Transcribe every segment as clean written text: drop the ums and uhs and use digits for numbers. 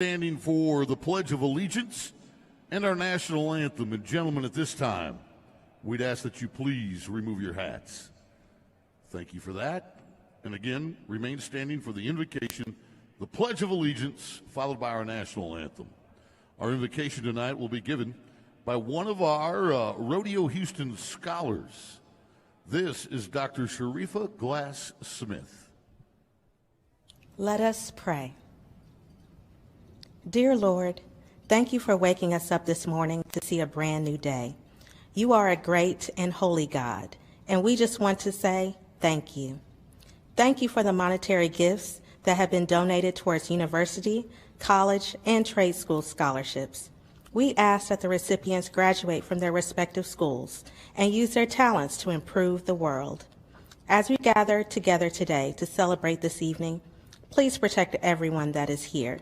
Standing for the Pledge of Allegiance and our national anthem. And gentlemen, at this time, we'd ask that you please remove your hats. Thank you for that. And again, remain standing for the invocation, the Pledge of Allegiance, followed by our national anthem. Our invocation tonight will be given by one of our Rodeo Houston scholars. This is Dr. Sharifa Glass-Smith. Let us pray. Dear Lord, thank you for waking us up this morning to see a brand new day. You are a great and holy God, and we just want to say thank you. Thank you for the monetary gifts that have been donated towards university, college, and trade school scholarships. We ask that the recipients graduate from their respective schools and use their talents to improve the world. As we gather together today to celebrate this evening, please protect everyone that is here.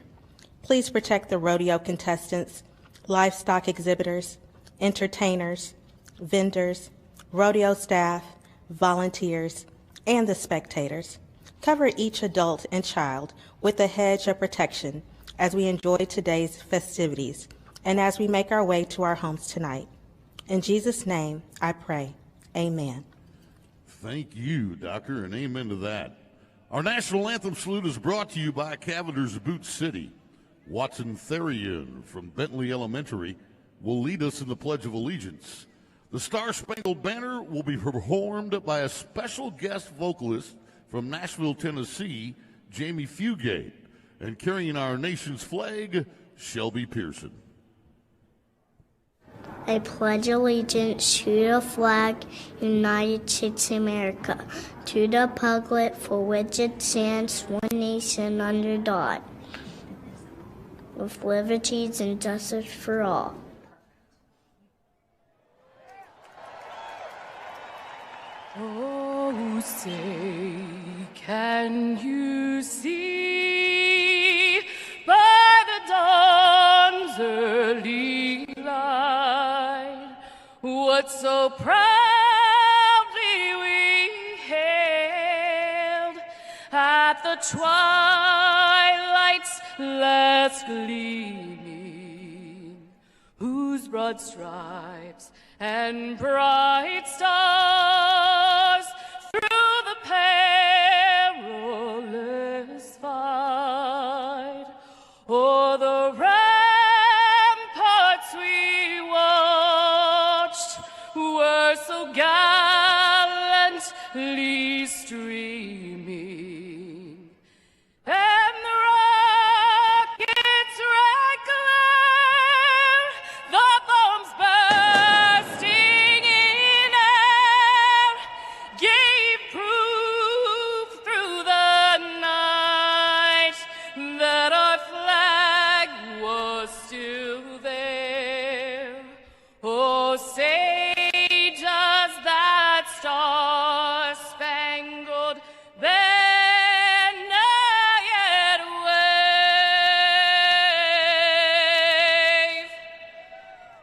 Please protect the rodeo contestants, livestock exhibitors, entertainers, vendors, rodeo staff, volunteers, and the spectators. Cover each adult and child with a hedge of protection as we enjoy today's festivities and as we make our way to our homes tonight. In Jesus' name, I pray. Amen. Thank you, Doctor, and amen to that. Our national anthem salute is brought to you by Cavender's Boot City. Watson Therian from Bentley Elementary will lead us in the Pledge of Allegiance. The Star-Spangled Banner will be performed by a special guest vocalist from Nashville, Tennessee, Jamie Fugate, and carrying our nation's flag, Shelby Pearson. I pledge allegiance to the flag, United States of America, to the republic for which it stands, one nation under God, with liberties and justice for all. Oh, say, can you see by the dawn's early light what so proudly we hailed at the twilight's last gleaming, whose broad stripes and bright stars through the perilous fight o'er the ramparts we watched were so gallantly streaming, and the rockets red glare, the bombs bursting in air, gave proof through the night that our flag was still there. Oh, say does that star-spangled banner yet wave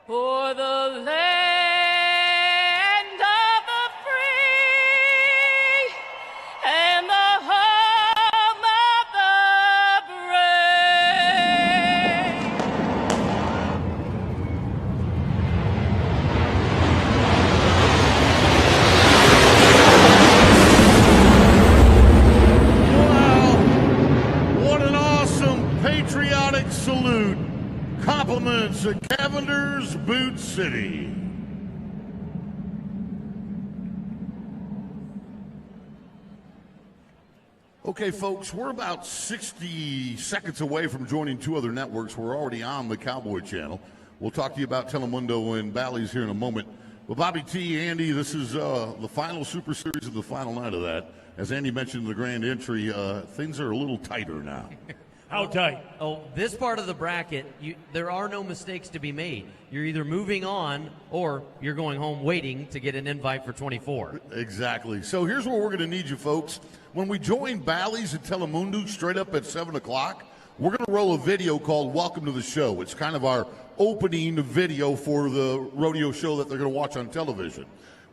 o'er the land of the free and the home of the Wow, what an awesome patriotic salute. Compliments of Cavender's Boot City. Okay, folks, we're about 60 seconds away from joining two other networks. We're already on the Cowboy Channel. We'll talk to you about Telemundo and Bally's here in a moment. But Bobby T, Andy, this is the final Super Series and the final night of that. As Andy mentioned in the grand entry, things are a little tighter now. How tight? Oh, this part of the bracket, there are no mistakes to be made. You're either moving on or you're going home waiting to get an invite for 24. Exactly. So here's where we're going to need you folks. When we join Bally's and Telemundo straight up at 7 o'clock, we're going to roll a video called Welcome to the Show. It's kind of our opening video for the rodeo show that they're going to watch on television.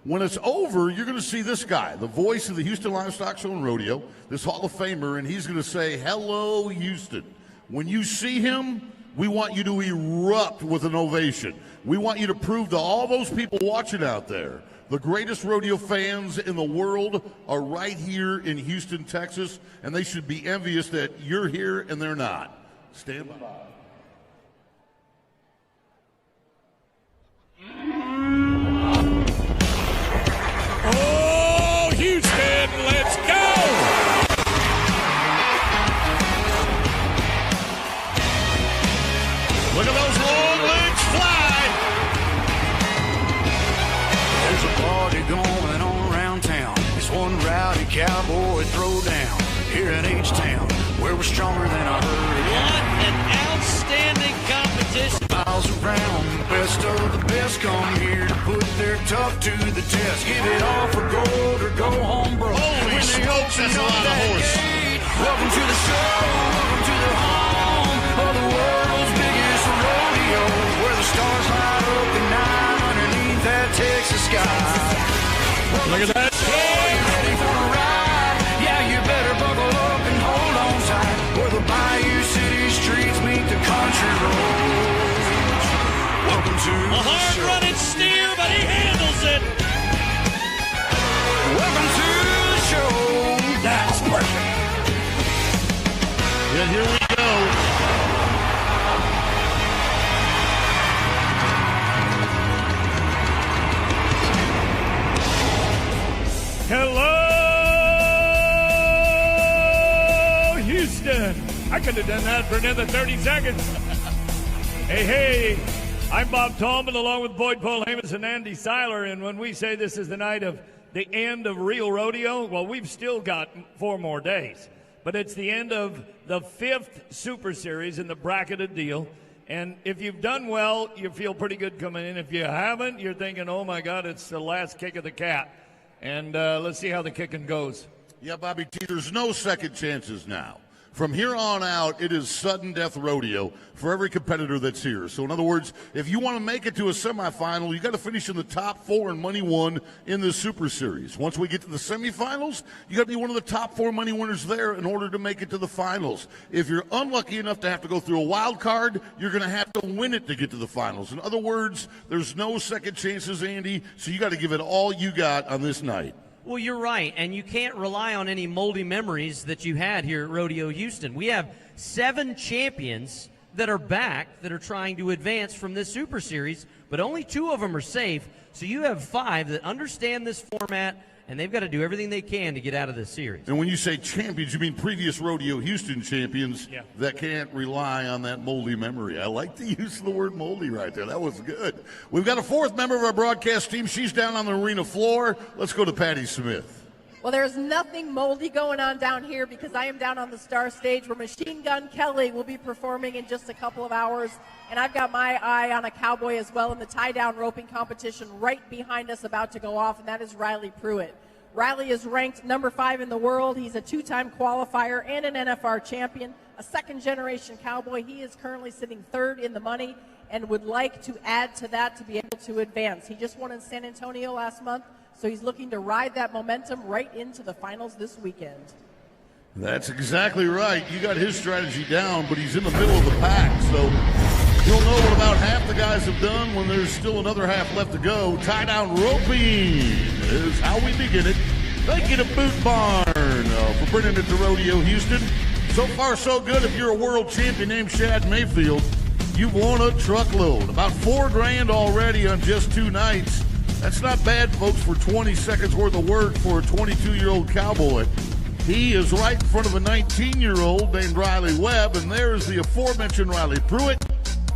When it's over, you're going to see this guy, the voice of the Houston Livestock Show and Rodeo, this Hall of Famer, and he's going to say, "Hello, Houston." When you see him, we want you to erupt with an ovation. We want you to prove to all those people watching out there, the greatest rodeo fans in the world are right here in Houston, Texas, and they should be envious that you're here and they're not. Stand by. Oh, Houston, let's go! Look at those long legs fly. There's a party going on around town. It's one rowdy cowboy throwdown here in H-Town, where we're stronger than a herd. What an outstanding competition. Miles around, the best of the best come here to put their tough to the test. Give it all for gold or go home broke. Holy When they smokes, open that's a up lot of that horse. gate, welcome to the show, welcome to the home of the world's biggest rodeo, where the stars light up the night underneath that Texas sky. Look at that. Ready for a ride? Yeah, you better buckle up and hold on tight, where the Bayou City streets meet the country roads. Welcome to A the hard show. running steer, but he handles it. Welcome to the show. That's perfect. Yeah, here we go. Hello, Houston. I could have done that for another 30 seconds. Hey, I'm Bob Tallman along with Boyd Paul Amos and Andy Seiler, and when we say this is the night of the end of real rodeo, well, we've still got 4 more days. But it's the end of the 5th Super Series in the bracketed deal. And if you've done well, you feel pretty good coming in. If you haven't, you're thinking, oh, my God, it's the last kick of the cat. And let's see how the kicking goes. Yeah, Bobby T, there's no second chances now. From here on out, it is sudden death rodeo for every competitor that's here. So, in other words, if you want to make it to a semifinal, you got to finish in the top 4 and money won in the Super Series. Once we get to the semifinals, you got to be one of the top 4 money winners there in order to make it to the finals. If you're unlucky enough to have to go through a wild card, you're going to have to win it to get to the finals. In other words, there's no second chances, Andy, so you got to give it all you got on this night. Well, you're right, and you can't rely on any moldy memories that you had here at Rodeo Houston. We have 7 champions that are back that are trying to advance from this Super Series, but only 2 of them are safe. So you have 5 that understand this format, and they've got to do everything they can to get out of this series. And when you say champions, you mean previous Rodeo Houston champions that can't rely on that moldy memory. I like the use of the word moldy right there. That was good. We've got a 4th member of our broadcast team. She's down on the arena floor. Let's go to Patty Smith. Well, there's nothing moldy going on down here because I am down on the star stage where Machine Gun Kelly will be performing in just a couple of hours. And I've got my eye on a cowboy as well in the tie-down roping competition right behind us about to go off, and that is Riley Pruitt. Riley is ranked number 5 in the world. He's a 2-time qualifier and an NFR champion, a second-generation cowboy. He is currently sitting 3rd in the money and would like to add to that to be able to advance. He just won in San Antonio last month, so he's looking to ride that momentum right into the finals this weekend. That's exactly right. You got his strategy down, but he's in the middle of the pack, so you'll know what about half the guys have done when there's still another half left to go. Tie-down roping is how we begin it. Thank you to Boot Barn for bringing it to Rodeo Houston. So far, so good. If you're a world champion named Shad Mayfield, you've won a truckload. About $4,000 already on just 2 nights. That's not bad, folks, for 20 seconds worth of work for a 22-year-old cowboy. He is right in front of a 19-year-old named Riley Webb, and there's the aforementioned Riley Pruitt.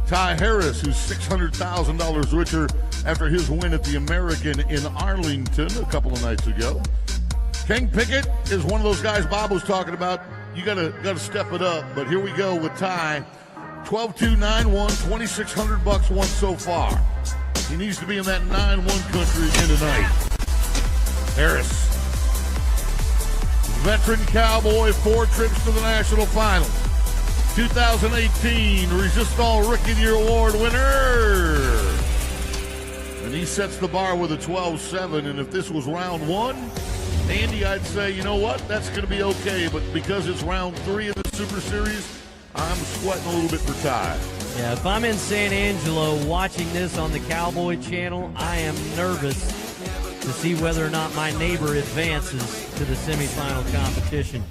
Ty Harris, who's $600,000 richer after his win at the American in Arlington a couple of nights ago. King Pickett is one of those guys Bob was talking about. You gotta step it up, but here we go with Ty. 12-2-9-1, $2,600 won so far. He needs to be in that 9-1 country again tonight. Harris, veteran cowboy, 4 trips to the national finals. 2018 Resist All Rookie of the Year Award winner. And he sets the bar with a 12-7. And if this was round 1, Andy, I'd say, you know what, that's going to be okay. But because it's round 3 of the Super Series, I'm sweating a little bit for Ty. Yeah, if I'm in San Angelo watching this on the Cowboy Channel, I am nervous to see whether or not my neighbor advances to the semifinal competition.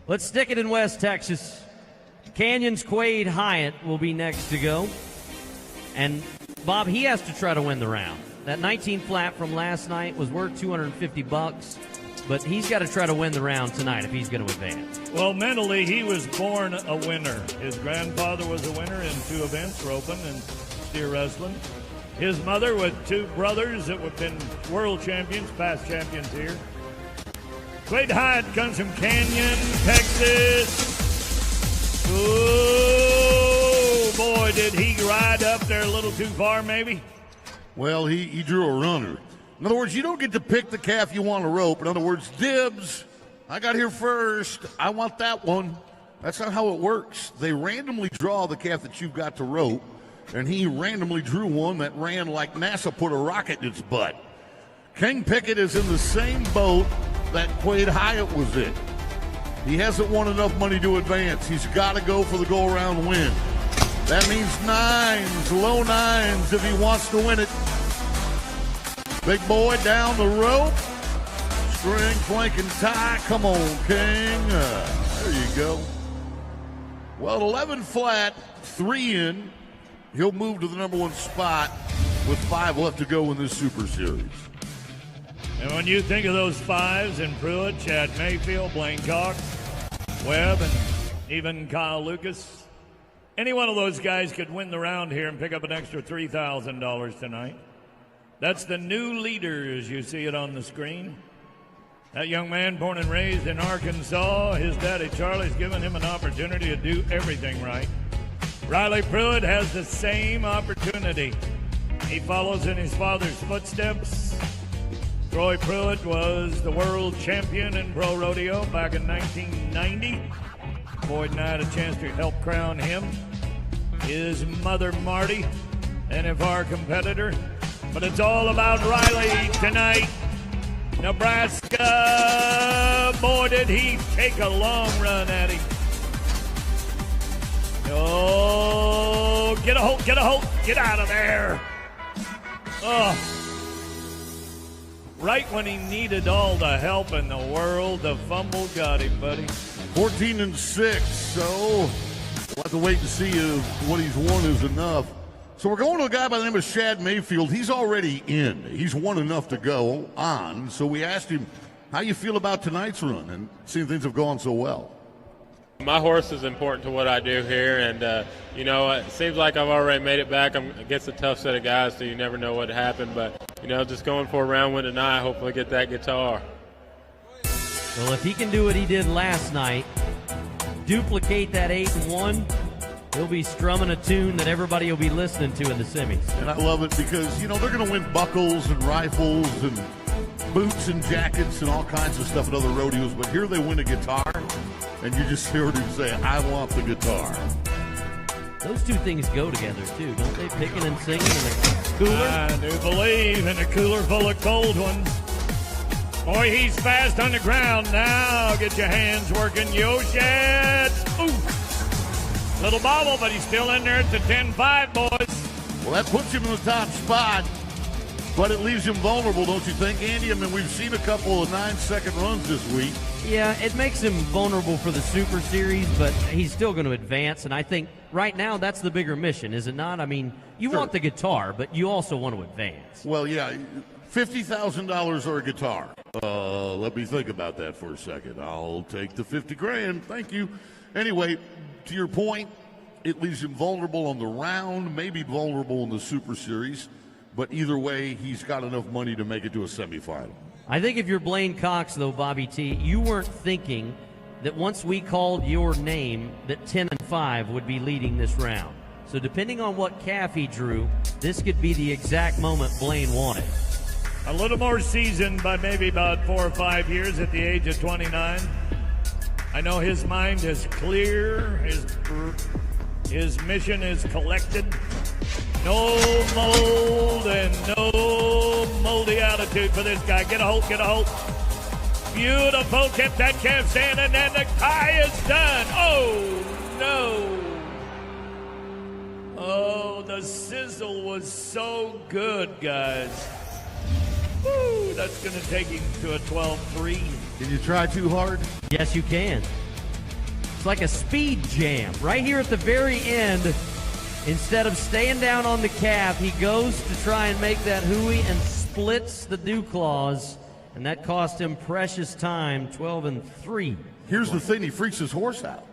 Let's stick it in West Texas. Canyon's Quade Hyatt will be next to go. And, Bob, he has to try to win the round. That 19 flat from last night was worth $250, but he's got to try to win the round tonight if he's going to advance. Well, mentally, he was born a winner. His grandfather was a winner in 2 events, roping and steer wrestling. His mother with 2 brothers that have been world champions, past champions here. Quade Hyatt comes from Canyon, Texas. Oh, boy, did he ride up there a little too far, maybe? Well, he drew a runner. In other words, you don't get to pick the calf you want to rope. In other words, dibs. I got here first. I want that one. That's not how it works. They randomly draw the calf that you've got to rope, and he randomly drew one that ran like NASA put a rocket in its butt. King Pickett is in the same boat that Quade Hyatt was in. He hasn't won enough money to advance. He's got to go for the go-around win. That means 9s, low 9s if he wants to win it. Big boy down the rope. String, flank, and tie. Come on, King. There you go. Well, 11 flat, 3 in. He'll move to the number 1 spot with 5 left to go in this Super Series. And when you think of those 5s in Pruitt, Chad Mayfield, Blaine Cox, Webb, and even Kyle Lucas, any one of those guys could win the round here and pick up an extra $3,000 tonight. That's the new leader, as you see it on the screen. That young man, born and raised in Arkansas, his daddy Charlie's given him an opportunity to do everything right. Riley Pruitt has the same opportunity. He follows in his father's footsteps. Troy Pruitt was the world champion in pro rodeo back in 1990. Boyd and I had a chance to help crown him. His mother, Marty, NFR competitor. But it's all about Riley tonight. Nebraska, boy, did he take a long run at him. Oh, get a hold, get out of there. Oh. Right when he needed all the help in the world, the fumble got him, buddy. 14-6, so we'll have to wait and see if what he's won is enough. So we're going to a guy by the name of Shad Mayfield. He's already in. He's won enough to go on. So we asked him, how you feel about tonight's run and seeing things have gone so well? My horse is important to what I do here, and, it seems like I've already made it back. I'm against a tough set of guys, so you never know what happened. But, just going for a round win tonight, hopefully get that guitar. Well, if he can do what he did last night, duplicate that 8-1, he'll be strumming a tune that everybody will be listening to in the semis. And I love it because, they're going to win buckles and rifles and boots and jackets and all kinds of stuff at other rodeos. But here they win a guitar, and you just heard him say, I want the guitar. Those two things go together, too, don't they? Picking and singing in a cooler. I do believe in a cooler full of cold ones. Boy, he's fast on the ground now. Get your hands working, Yoshad. Ooh. Little bobble, but he's still in there at the 10-5, boys. Well, that puts him in the top spot, but it leaves him vulnerable, don't you think, Andy? I mean, we've seen a couple of 9-second runs this week. Yeah, it makes him vulnerable for the Super Series, but he's still going to advance, and I think right now that's the bigger mission, is it not? I mean, you want the guitar, but you also want to advance. Well, yeah, $50,000 or a guitar. Let me think about that for a second. I'll take the $50,000. Thank you. Anyway, to your point, it leaves him vulnerable on the round, maybe vulnerable in the Super Series, but either way, he's got enough money to make it to a semifinal. I think if you're Blaine Cox, though, Bobby T., you weren't thinking that once we called your name that 10-5 would be leading this round. So depending on what calf he drew, this could be the exact moment Blaine wanted. A little more seasoned by maybe about 4 or 5 years at the age of 29. I know his mind is clear. His mission is collected. No mold and no moldy attitude for this guy. Get a hold, get a hold. Beautiful, kept that calf standing, and the tie is done. Oh, no. Oh, the sizzle was so good, guys. Woo, that's going to take him to a 12-3. Can you try too hard? Yes, you can. It's like a speed jam. Right here at the very end, instead of staying down on the calf, he goes to try and make that hooey and splits the dew claws, and that cost him precious time, 12-3. Here's the thing, he freaks his horse out.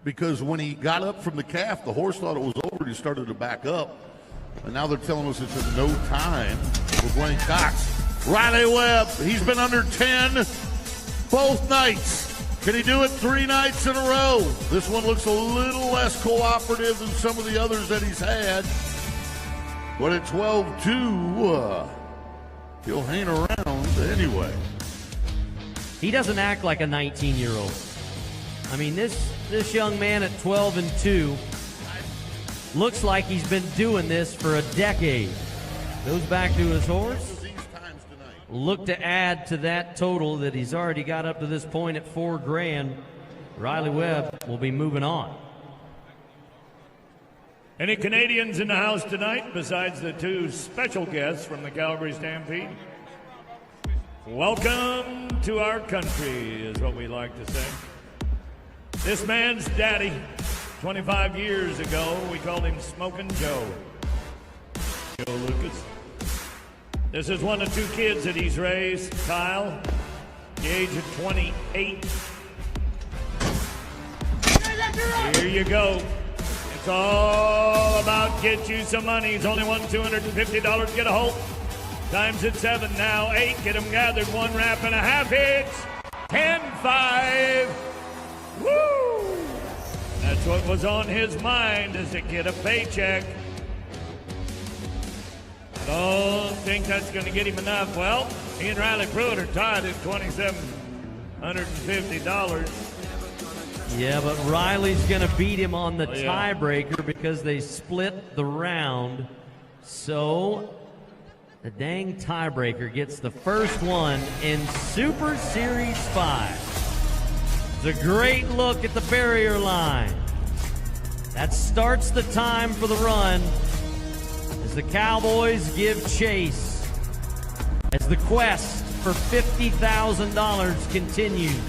Because when he got up from the calf, the horse thought it was over, and he started to back up. And now they're telling us it's a no time for Blaine Cox. Riley Webb, he's been under 10 both nights. Can he do it 3 nights in a row? This one looks a little less cooperative than some of the others that he's had. But at 12-2, he'll hang around anyway. He doesn't act like a 19-year-old. I mean, this young man at 12-2 looks like he's been doing this for a decade. Goes back to his horse. Look to add to that total that he's already got up to this point at $4,000. Riley Webb will be moving on. Any Canadians in the house tonight besides the 2 special guests from the Calgary Stampede? Welcome to our country is what we like to say. This man's daddy, 25 years ago, we called him Smokin' Joe. Joe Lucas. This is one of 2 kids that he's raised. Kyle, the age of 28. Here you go. It's all about get you some money. He's only won $250. Get a hold. Times at 7 now. 8. Get them gathered. 1 wrap and a half hits. 10-5. Woo! That's what was on his mind, is to get a paycheck. I don't think that's going to get him enough. Well, he and Riley Pruitt are tied at $2,750. Yeah, but Riley's going to beat him on the tiebreaker because they split the round. So the dang tiebreaker gets the first one in Super Series 5. It's a great look at the barrier line. That starts the time for the run as the Cowboys give chase, as the quest for $50,000 continues.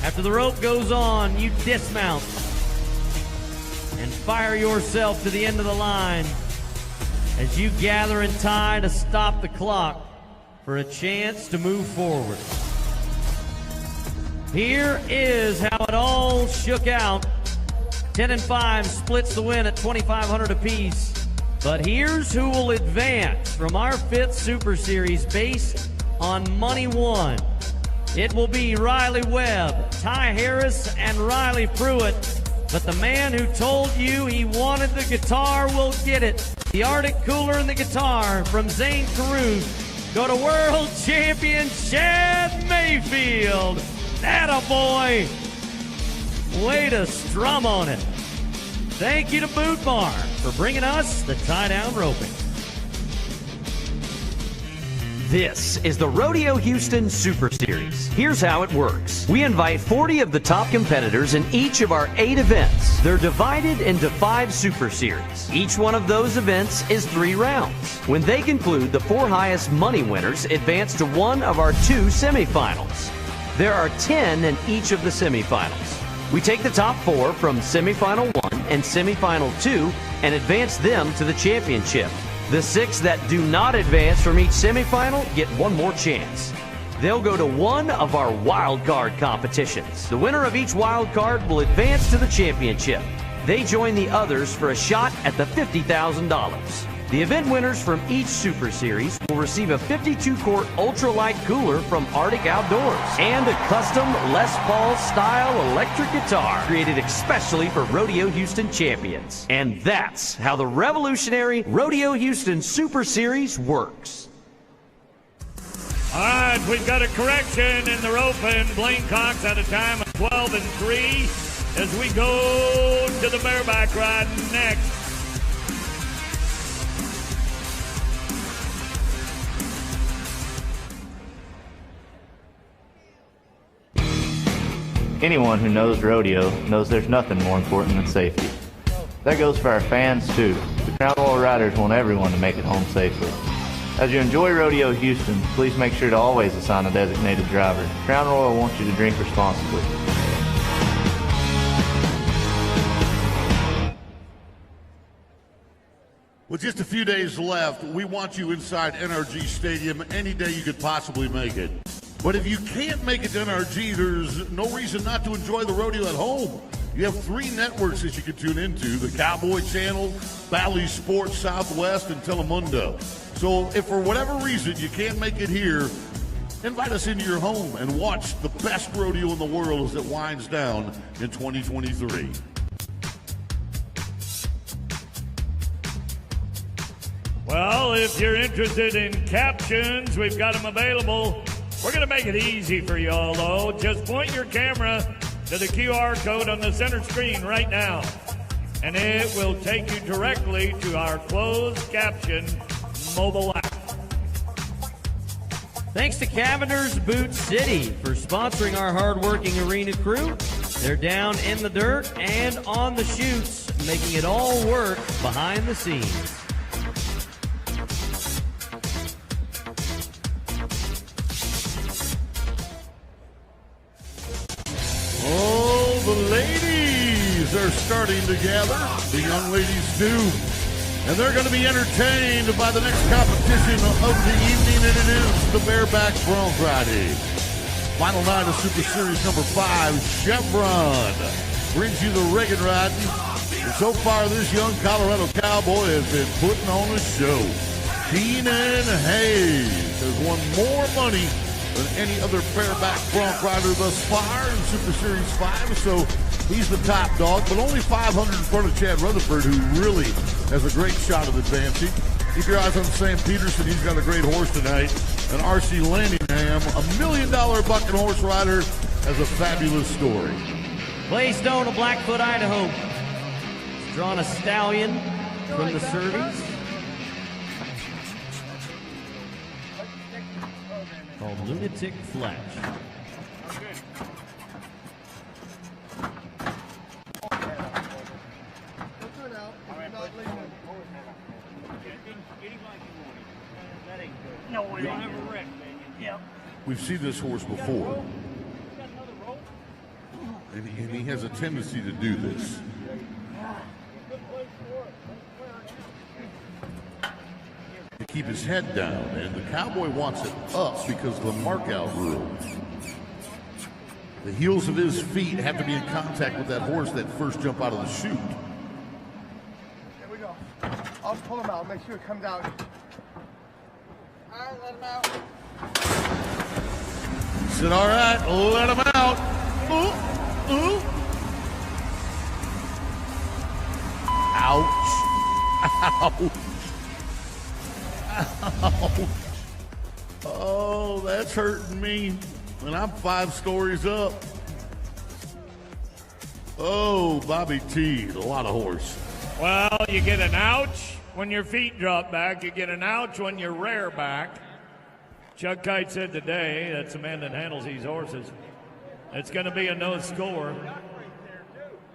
After the rope goes on, you dismount and fire yourself to the end of the line as you gather and tie to stop the clock for a chance to move forward. Here is how it all shook out. 10-5 splits the win at $2,500 apiece. But here's who will advance from our 5th Super Series based on money won. It will be Riley Webb, Ty Harris, and Riley Pruitt. But the man who told you he wanted the guitar will get it. The Arctic Cooler and the guitar from Zane Caruth go to world champion Chad Mayfield. Attaboy. Way to strum on it. Thank you to Boot Bar for bringing us the tie-down roping. This is the Rodeo Houston Super Series. Here's how it works. We invite 40 of the top competitors in each of our 8 events. They're divided into 5 Super Series. Each one of those events is 3 rounds. When they conclude, the 4 highest money winners advance to one of our 2 semifinals. There are 10 in each of the semifinals. We take the top 4 from semifinal 1 and semifinal 2 and advance them to the championship. The 6 that do not advance from each semifinal get one more chance. They'll go to one of our wild card competitions. The winner of each wild card will advance to the championship. They join the others for a shot at the $50,000. The event winners from each Super Series will receive a 52-quart ultralight cooler from Arctic Outdoors and a custom Les Paul style electric guitar created especially for Rodeo Houston champions. And that's how the revolutionary Rodeo Houston Super Series works. All right, we've got a correction in the rope, and Blaine Cox at a time of 12-3 as we go to the bareback ride next. Anyone who knows rodeo knows there's nothing more important than safety. That goes for our fans too. The Crown Royal Riders want everyone to make it home safely. As you enjoy Rodeo Houston, please make sure to always assign a designated driver. Crown Royal wants you to drink responsibly. With just a few days left, we want you inside NRG Stadium any day you could possibly make it. But if you can't make it to NRG, there's no reason not to enjoy the rodeo at home. You have 3 networks that you can tune into: the Cowboy Channel, Bally Sports Southwest, and Telemundo. So if for whatever reason you can't make it here, invite us into your home and watch the best rodeo in the world as it winds down in 2023. Well, if you're interested in captions, we've got them available. We're going to make it easy for you all, though. Just point your camera to the QR code on the center screen right now, and it will take you directly to our closed caption mobile app. Thanks to Cavender's Boot City for sponsoring our hardworking arena crew. They're down in the dirt and on the chutes, making it all work behind the scenes. Oh, the ladies are starting to gather. The young ladies do. And they're going to be entertained by the next competition of the evening, and it is the Bareback Bronc Riding. Final night of Super Series number 5, Chevron brings you the Reagan riding. And so far, this young Colorado cowboy has been putting on a show. Keenan Hayes has won more money than any other bareback bronc rider thus far in Super Series 5, so he's the top dog, but only 500 in front of Chad Rutherford, who really has a great shot of advancing. Keep your eyes on Sam Peterson. He's got a great horse tonight. And R.C. Landingham, $1 million bucking horse rider, has a fabulous story. Clay Stone of Blackfoot, Idaho. He's drawn a stallion from the Surveys called Lunatic Flash. We've seen this horse before, and he has a tendency to do this. To keep his head down, and the cowboy wants it up because of the mark-out rule. The heels of his feet have to be in contact with that horse that first jump out of the chute. Here we go. I'll pull him out. Make sure it comes out. All right, let him out. He said, all right, let him out. Ooh, ooh. Ouch. Ouch. Ouch. Oh, that's hurting me. And I'm 5 stories up. Oh, Bobby T, a lot of horse. Well, you get an ouch when your feet drop back. You get an ouch when you're rear back. Chuck Kite said today, that's the man that handles these horses, it's going to be a no score.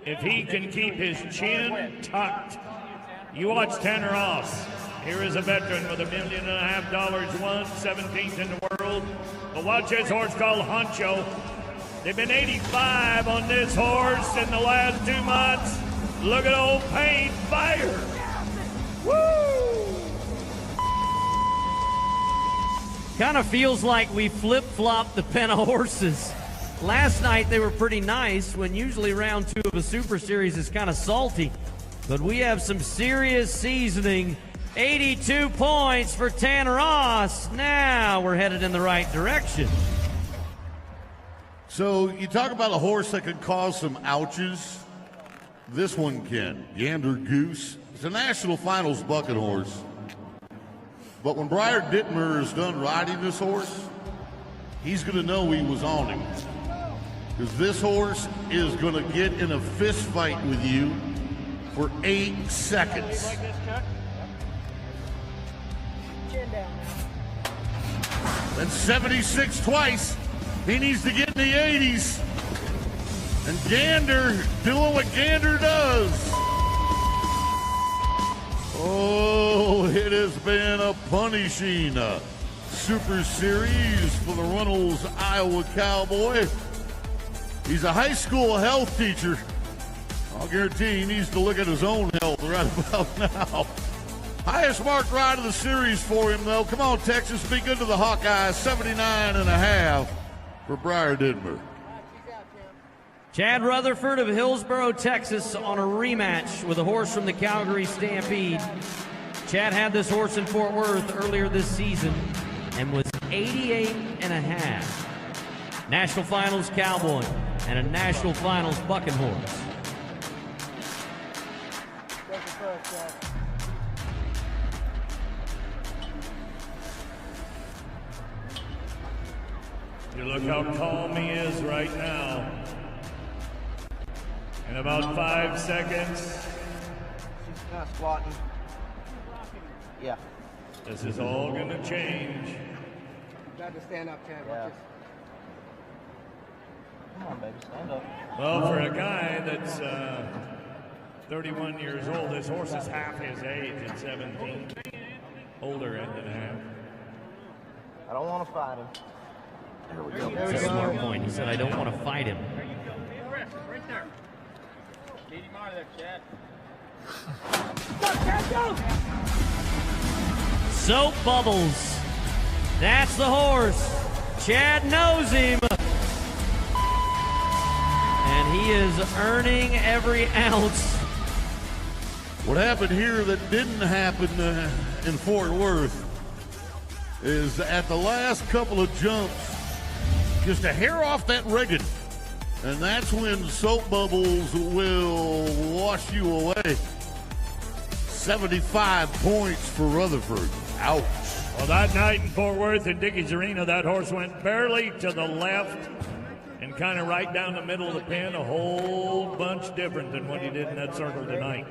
If he can keep his chin tucked. You watch Tanner Ross. Here is a veteran with $1.5 million won, 17th in the world. But watch this horse called Honcho. They've been 85 on this horse in the last 2 months. Look at old Paint Fire. Woo! Kind of feels like we flip-flopped the pen of horses. Last night they were pretty nice, when usually round 2 of a Super Series is kind of salty. But we have some serious seasoning. 82 points for Tanner Ross. Now we're headed in the right direction. So you talk about a horse that could cause some ouches. This one can. Yander Goose. It's a national finals bucking horse. But when Briar Dittmer is done riding this horse, he's going to know he was on him. Because this horse is going to get in a fist fight with you for 8 seconds. Then 76 twice. He needs to get in the 80s. And Gander doing what Gander does. Oh, it has been a punishing Super Series for the Runnels Iowa Cowboy. He's a high school health teacher. I'll guarantee he needs to look at his own health right about now. Highest marked ride of the series for him, though. Come on, Texas, be good to the Hawkeyes. 79.5 for Briar Dittmer. Chad Rutherford of Hillsboro, Texas, on a rematch with a horse from the Calgary Stampede. Chad had this horse in Fort Worth earlier this season and was 88.5. National Finals Cowboy and a National Finals bucking horse. You look how calm he is right now. In about 5 seconds. She's kind of squatting. Yeah. This is all going to change. Got to stand up, Chad. Yeah. Come on, baby, stand up. Well, for a guy that's 31 years old, this horse is half his age at 17. Older end and a half. I don't want to fight him. There we go. That's a smart point. He said, I don't want to fight him. Right there. Lead him out of there, Chad. Soap Bubbles. That's the horse. Chad knows him. And he is earning every ounce. What happened here that didn't happen in Fort Worth is at the last couple of jumps, just a hair off that rigging. And that's when Soap Bubbles will wash you away. 75 points for Rutherford. Ouch. Well, that night in Fort Worth in Dickey's Arena, that horse went barely to the left and kind of right down the middle of the pen, a whole bunch different than what he did in that circle tonight.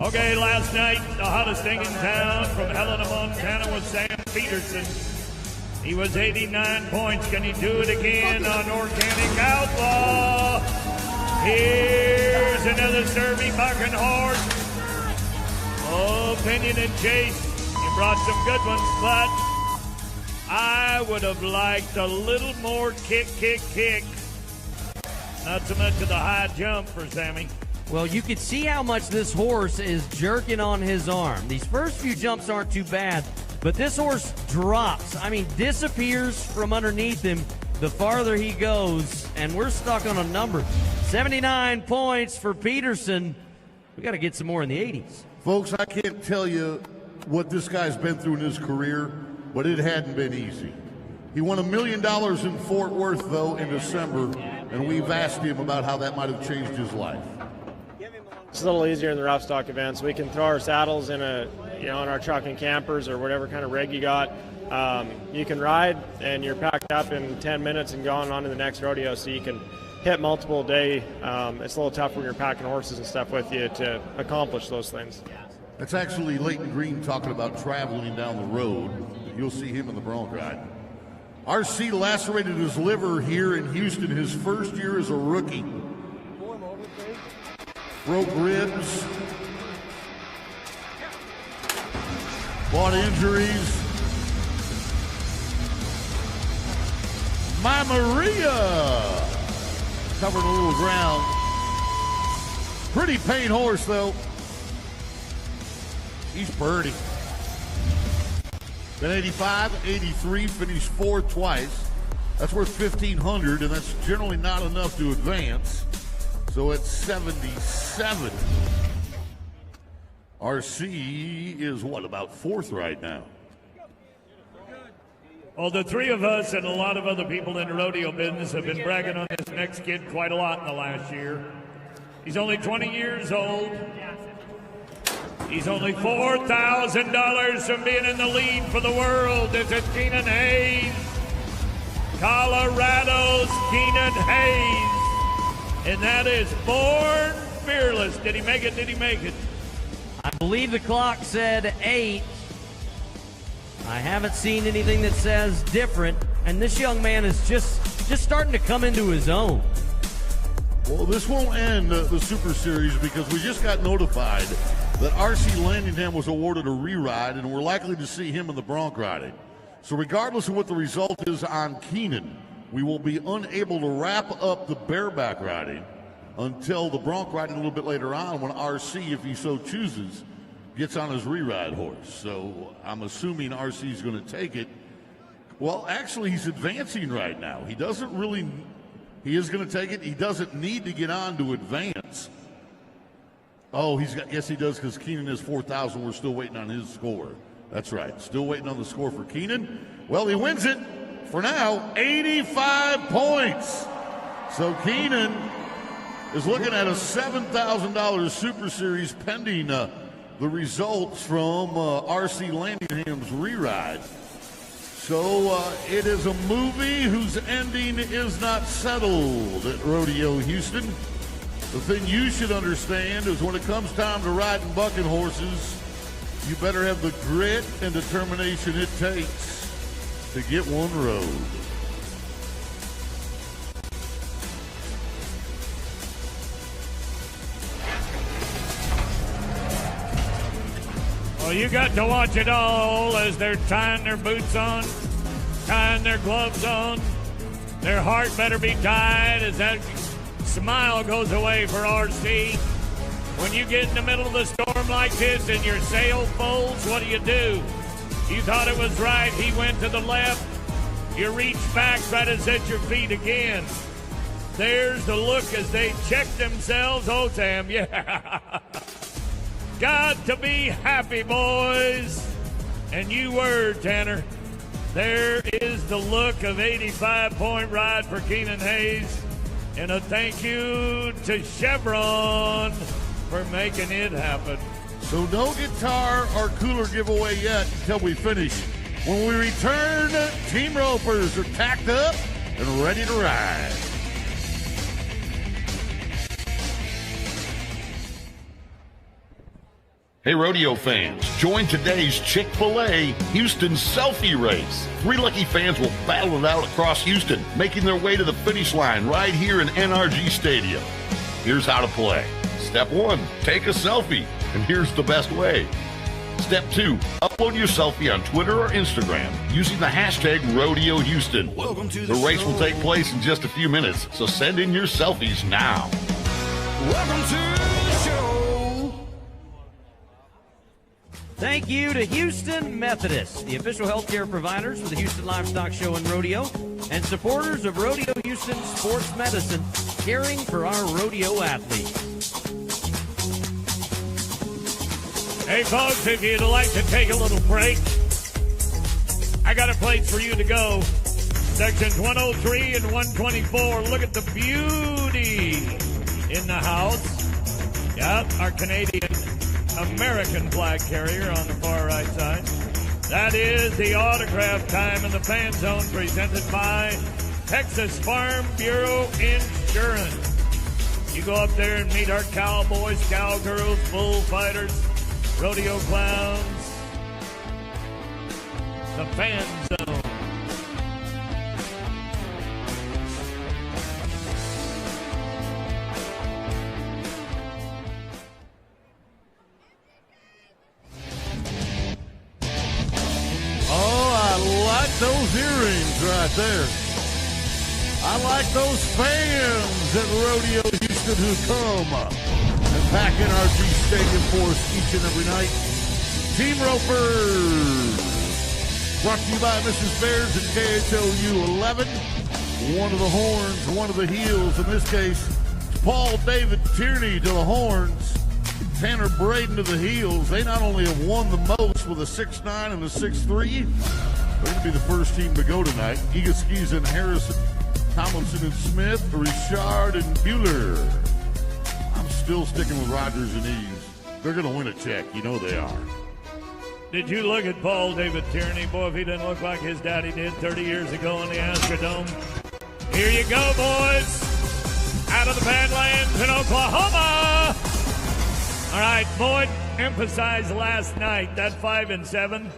Okay, last night, the hottest thing in town from Helena, Montana was Sam Peterson. He was 89 points. Can he do it again on Organic Outlaw? Here's another Serby bucking horse. Opinion and Chase, you brought some good ones, but I would have liked a little more kick. Not so much of the high jump for Sammy. Well, you can see how much this horse is jerking on his arm. These first few jumps aren't too bad, but this horse drops. I mean, disappears from underneath him the farther he goes, and we're stuck on a number. 79 points for Peterson. We got to get some more in the 80s. Folks, I can't tell you what this guy's been through in his career, but it hadn't been easy. He won $1 million in Fort Worth, though, in December, and we've asked him about how that might have changed his life. It's a little easier in the rough stock events. We can throw our saddles in in our truck and campers or whatever kind of rig you got. You can ride and you're packed up in 10 minutes and going on to the next rodeo, so you can hit multiple a day. It's a little tough when you're packing horses and stuff with you to accomplish those things. That's actually Leighton Green talking about traveling down the road. You'll see him in the bronc ride. RC lacerated his liver here in Houston his first year as a rookie. Broke ribs. Bought injuries. My Maria covered a little ground. Pretty paint horse, though. He's birdie. Been 85, 83, finished fourth twice. That's worth $1,500, and that's generally not enough to advance. So it's 77. RC is about fourth right now? Well, the three of us and a lot of other people in the rodeo business have been bragging on this next kid quite a lot in the last year. He's only 20 years old. He's only $4,000 from being in the lead for the world. This is Keenan Hayes. Colorado's Keenan Hayes. And that is Born Fearless. Did he make it? Did he make it? I believe the clock said 8. I haven't seen anything that says different. And this young man is just starting to come into his own. Well, this won't end the Super Series because we just got notified that R.C. Landingham was awarded a re-ride, and we're likely to see him in the bronc riding. So regardless of what the result is on Keenan, we will be unable to wrap up the bareback riding until the bronc riding a little bit later on when R.C., if he so chooses, gets on his re-ride horse. So I'm assuming R.C. is going to take it. Well, actually, he's advancing right now. He doesn't really... He is going to take it. He doesn't need to get on to advance. Oh, yes, he does, because Keenan is 4,000. We're still waiting on his score. That's right. Still waiting on the score for Keenan. Well, he wins it for now, 85 points. So Keenan is looking at a $7,000 Super Series pending the results from R.C. Landingham's re-ride. So it is a movie whose ending is not settled at Rodeo Houston. The thing you should understand is when it comes time to riding bucking horses, you better have the grit and determination it takes to get one rode. Well, you got to watch it all as they're tying their boots on, tying their gloves on. Their heart better be tied as that smile goes away for RC. When you get in the middle of the storm like this and your sail folds, what do? You thought it was right. He went to the left. You reach back, try to set your feet again. There's the look as they check themselves. Oh, Sam, yeah. Got to be happy, boys. And you were, Tanner. There is the look of 85-point ride for Keenan Hayes. And a thank you to Chevron for making it happen. So no guitar or cooler giveaway yet until we finish. When we return, Team Ropers are tacked up and ready to ride. Hey, rodeo fans, join today's Chick-fil-A Houston Selfie Race. 3 lucky fans will battle it out across Houston, making their way to the finish line right here in NRG Stadium. Here's how to play. Step 1, take a selfie, and here's the best way. Step 2, upload your selfie on Twitter or Instagram using the hashtag Rodeo Houston. The race will take place in just a few minutes, so send in your selfies now. Welcome to the show. Thank you to Houston Methodist, the official healthcare providers for the Houston Livestock Show and Rodeo, and supporters of Rodeo Houston Sports Medicine, caring for our rodeo athletes. Hey, folks, if you'd like to take a little break, I got a place for you to go. Sections 103 and 124. Look at the beauty in the house. Yep, our Canadian American flag carrier on the far right side. That is the autograph time in the fan zone presented by Texas Farm Bureau Insurance. You go up there and meet our cowboys, cowgirls, bullfighters, rodeo clowns, the fan zone. Those earrings right there. I like those fans at Rodeo Houston who come and pack NRG Stadium for us each and every night. Team Ropers, brought to you by Mrs. Bears and KHOU 11. One of the horns, one of the heels. In this case, Paul David Tierney to the horns, Tanner Braden to the heels. They not only have won the most with a 6'9 and a 6'3", they're going to be the first team to go tonight. Egaskis and Harrison, Tomlinson and Smith, Richard and Bueller. I'm still sticking with Rogers and Eves. They're going to win a check. You know they are. Did you look at Paul David Tierney? Boy, if he didn't look like his daddy did 30 years ago in the Astrodome. Here you go, boys. Out of the Badlands in Oklahoma. All right, Boyd emphasized last night that 5 and 7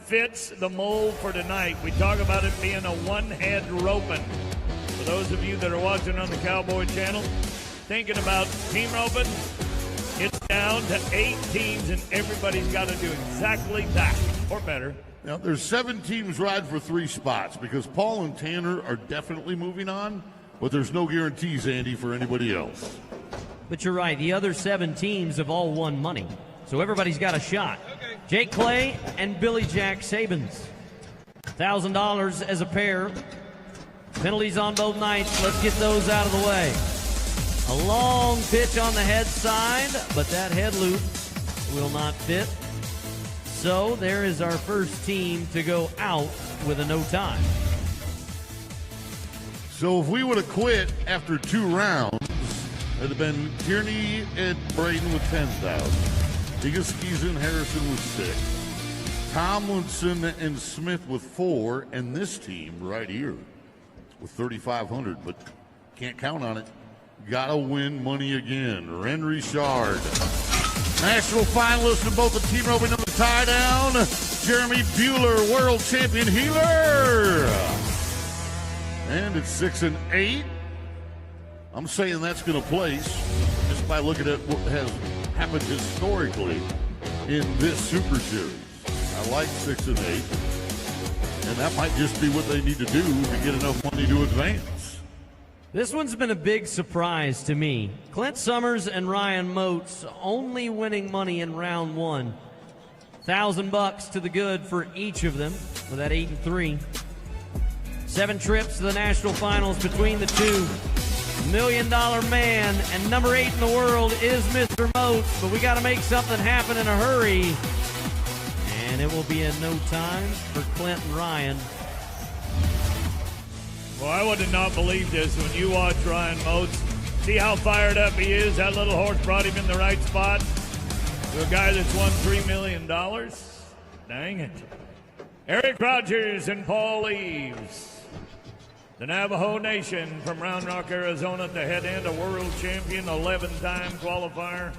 fits the mold for tonight. We talk about it being a one-head roping. For those of you that are watching on the Cowboy Channel, thinking about team roping, it's down to 8 teams, and everybody's got to do exactly that or better. Now, there's 7 teams riding for 3 spots because Paul and Tanner are definitely moving on, but there's no guarantees, Andy, for anybody else. But you're right. The other 7 teams have all won money, so everybody's got a shot. Jake Clay and Billy Jack Sabins. $1,000 as a pair. Penalties on both nights. Let's get those out of the way. A long pitch on the head side, but that head loop will not fit. So there is our first team to go out with a no time. So if we would have quit after 2 rounds, it would have been Tierney and Braden with 10,000. Higaskiza and Harrison with 6. Tomlinson and Smith with 4, and this team right here with 3,500, but can't count on it. Gotta win money again. Ren Richard, national finalist in both the team roping and the tie down. Jeremy Bueller, world champion healer. And it's 6 and 8. I'm saying that's going to place just by looking at what has happened historically in this Super Series. I like 6 and 8, and that might just be what they need to do to get enough money to advance. This one's been a big surprise to me. Clint Summers and Ryan Moats only winning money in round 1. $1,000 to the good for each of them with that 8 and 3. 7 trips to the national finals between the two. $1 Million Man and number 8 in the world is Mr. Moats, but we got to make something happen in a hurry. And it will be in no time for Clint and Ryan. Well, I would have not believed this when you watch Ryan Moats. See how fired up he is? That little horse brought him in the right spot to a guy that's won $3 million. Dang it. Eric Rogers and Paul Eves. The Navajo Nation from Round Rock, Arizona at the head end, a world champion, 11-time qualifier.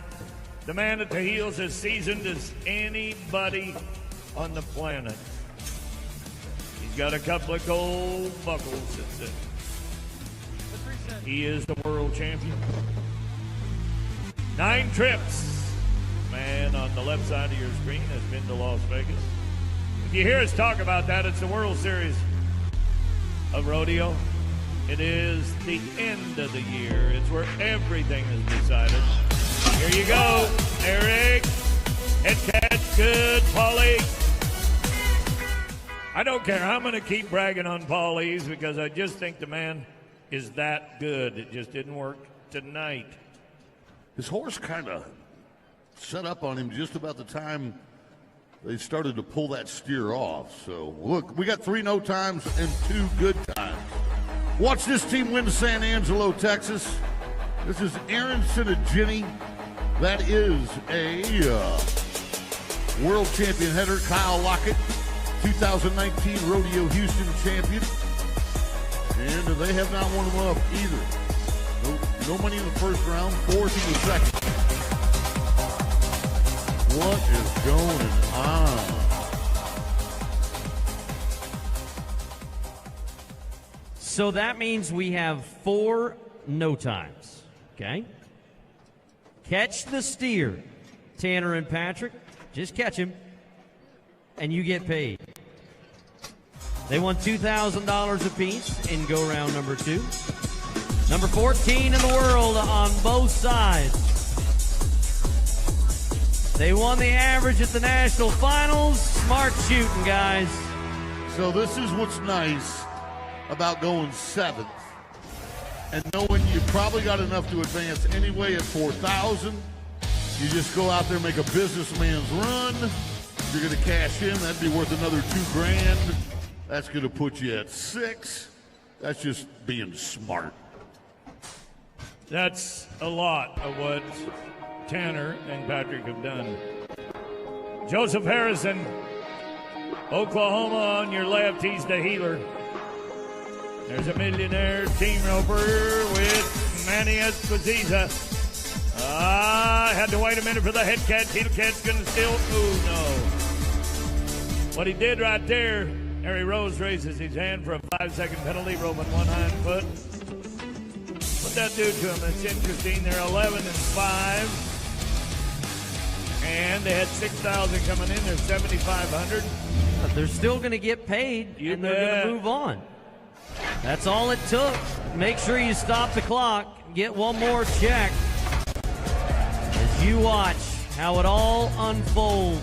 The man at the heels as seasoned as anybody on the planet. He's got a couple of gold buckles. That's it. He is the world champion. 9 trips. Man on the left side of your screen has been to Las Vegas. If you hear us talk about that, it's the World Series of Rodeo. It is the end of the year. It's where everything is decided. Here you go, Eric. Head catch, good, Paulie. I don't care. I'm going to keep bragging on Paul Eves because I just think the man is that good. It just didn't work tonight. His horse kind of set up on him just about the time they started to pull that steer off. So, look, we got 3 no times and 2 good times. Watch this team win San Angelo, Texas. This is Aaron Sinagini. That is a world champion header, Kyle Lockett, 2019 Rodeo Houston champion. And they have not won them up either. No money in the first round, 4th in the second. What is going on? So that means we have 4 no times, okay? Catch the steer, Tanner and Patrick. Just catch him, and you get paid. They won $2,000 apiece in go-round number 2. Number 14 in the world on both sides. They won the average at the national finals. Smart shooting, guys. So this is what's nice about going 7th and knowing you probably got enough to advance anyway at 4,000. You just go out there and make a businessman's run. You're going to cash in. That'd be worth another $2,000. That's going to put you at 6. That's just being smart. That's a lot of what Tanner and Patrick have done. Joseph Harrison, Oklahoma on your left. He's the healer. There's a millionaire team roper with Manny Esposito. Had to wait a minute for the head catch. Heel catch going to still. Ooh, no. What he did right there, Harry Rose raises his hand for a 5-second penalty, roping one hind foot. What'd that do to them? That's interesting. They're 11-5. And they had 6,000 coming in. They're 7,500. But they're still going to get paid, and they're going to move on. That's all it took. Make sure you stop the clock. Get one more check as you watch how it all unfolds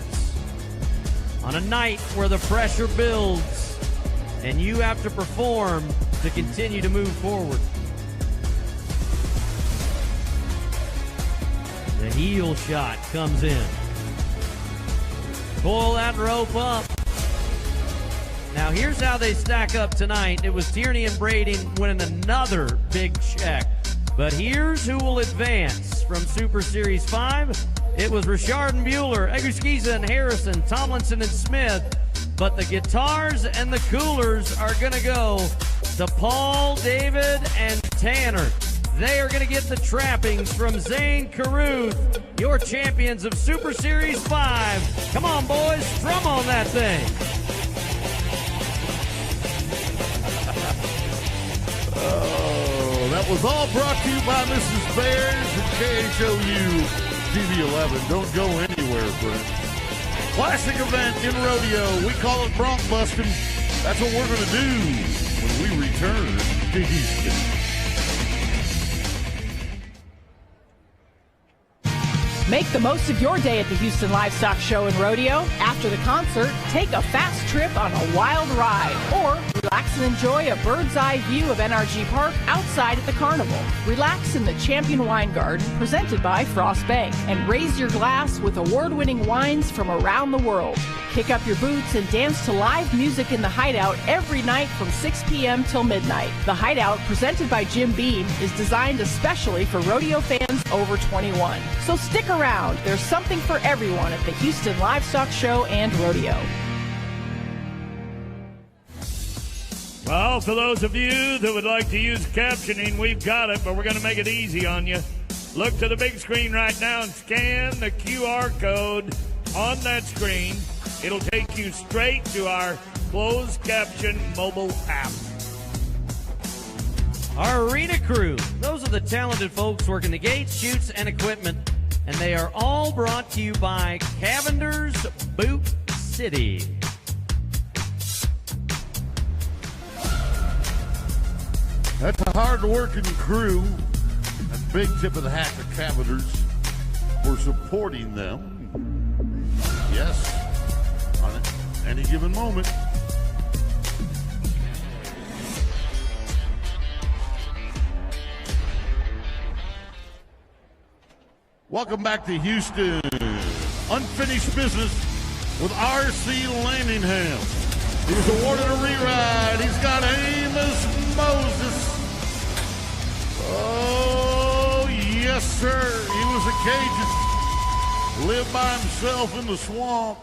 on a night where the pressure builds and you have to perform to continue to move forward. The heel shot comes in. Pull that rope up. Now here's how they stack up tonight. It was Tierney and Brady winning another big check. But here's who will advance from Super Series 5. It was Richard and Bueller, Eguskiza and Harrison, Tomlinson and Smith. But the guitars and the coolers are going to go to Paul, David, and Tanner. They are going to get the trappings from Zane Carruth, your champions of Super Series 5. Come on, boys, strum on that thing. Oh, that was all brought to you by Mrs. Bears and KHOU TV 11. Don't go anywhere, friend. Classic event in rodeo. We call it bronc busting. That's what we're going to do when we return to Houston. Make the most of your day at the Houston Livestock Show and Rodeo. After the concert, take a fast trip on a wild ride or relax and enjoy a bird's eye view of NRG Park outside at the carnival. Relax in the Champion Wine Garden presented by Frost Bank and raise your glass with award-winning wines from around the world. Kick up your boots and dance to live music in the Hideout every night from 6 p.m. till midnight. The Hideout, presented by Jim Beam, is designed especially for rodeo fans over 21. So stick around. There's something for everyone at the Houston Livestock Show and Rodeo. Well, for those of you that would like to use captioning, we've got it, but we're going to make it easy on you. Look to the big screen right now and scan the QR code on that screen. It'll take you straight to our closed caption mobile app. Our arena crew, those are the talented folks working the gates, chutes, and equipment, and they are all brought to you by Cavender's Boot City. That's a hard-working crew. A big tip of the hat to Cavender's for supporting them. Yes, on any given moment. Welcome back to Houston. Unfinished business with R.C. Landingham. He was awarded a reride. He's got Amos Moses. Oh, yes, sir. He was a Cajun. Lived by himself in the swamp.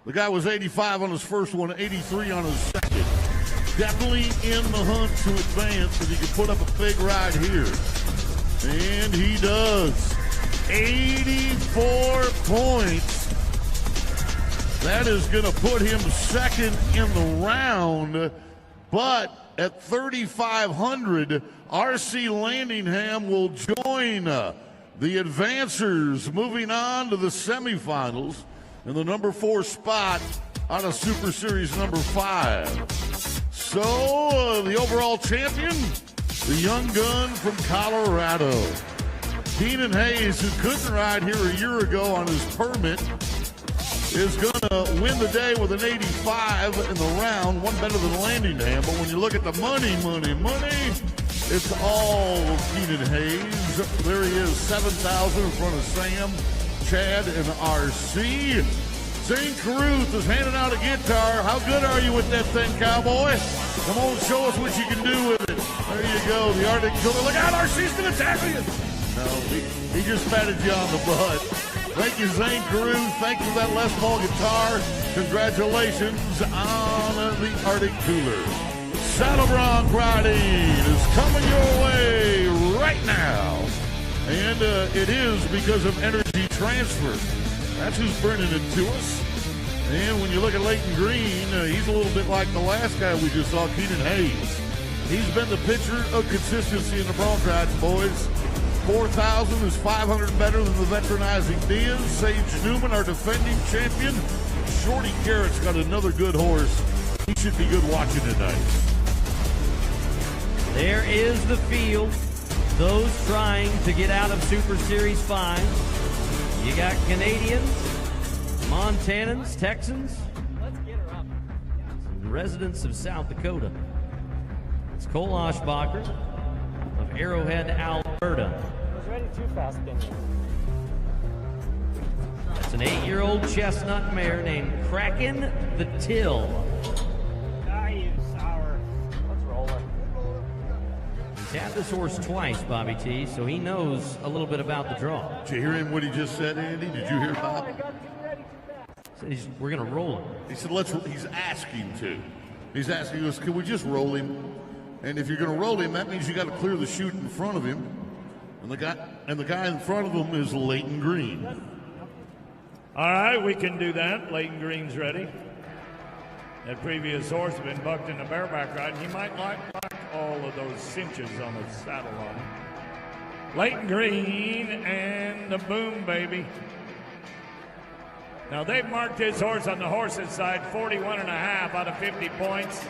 The guy was 85 on his first one, 83 on his second. Definitely in the hunt to advance, and he can put up a big ride here. And he does. 84 points. That is going to put him second in the round. But at 3,500, R.C. Landingham will join the advancers, moving on to the semifinals in the number 4 spot on a Super Series number 5. So the overall champion, the young gun from Colorado, Keenan Hayes, who couldn't ride here a year ago on his permit, is going to win the day with an 85 in the round, one better than Landingham. But when you look at the money, it's all Keenan Hayes. There he is, 7,000 in front of Sam, Chad, and R.C. Zane Carruth is handing out a guitar. How good are you with that thing, cowboy? Come on, show us what you can do with it. There you go, the Arctic Killer. Look out, R.C.'s going to tackle you. No, he just patted you on the butt. Thank you, Zane Carruth. Thank you for that Les Paul guitar. Congratulations on the Arctic Cooler. Saddle Bronc riding is coming your way right now. And it is because of Energy Transfer. That's who's bringing it to us. And when you look at Leighton Green, he's a little bit like the last guy we just saw, Keenan Hayes. He's been the picture of consistency in the bronc rides, boys. 4,000 is 500 better than the veterinizing Diaz. Sage Newman, our defending champion. Shorty Garrett's got another good horse. He should be good watching tonight. There is the field. Those trying to get out of Super Series 5. You got Canadians, Montanans, Texans, and residents of South Dakota. It's Cole Oshbacher of Arrowhead, Alberta. I was ready too fast, didn't you? That's an 8-year-old chestnut mare named Kraken the Till. Ah, you sour. Let's roll her. He's had this horse twice, Bobby T, so he knows a little bit about the draw. Did you hear him what he just said, Andy? Did you hear Bob? We're going to roll him. He said, he's asking to. He's asking us, can we just roll him? And if you're going to roll him, that means you got to clear the chute in front of him. And the guy in front of him is Leighton Green. All right, we can do that. Leighton Green's ready. That previous horse had been bucked in the bareback ride. He might like all of those cinches on the saddle on him. Leighton Green and the Boom Baby. Now, they've marked his horse on the horse's side 41.5 out of 50 points.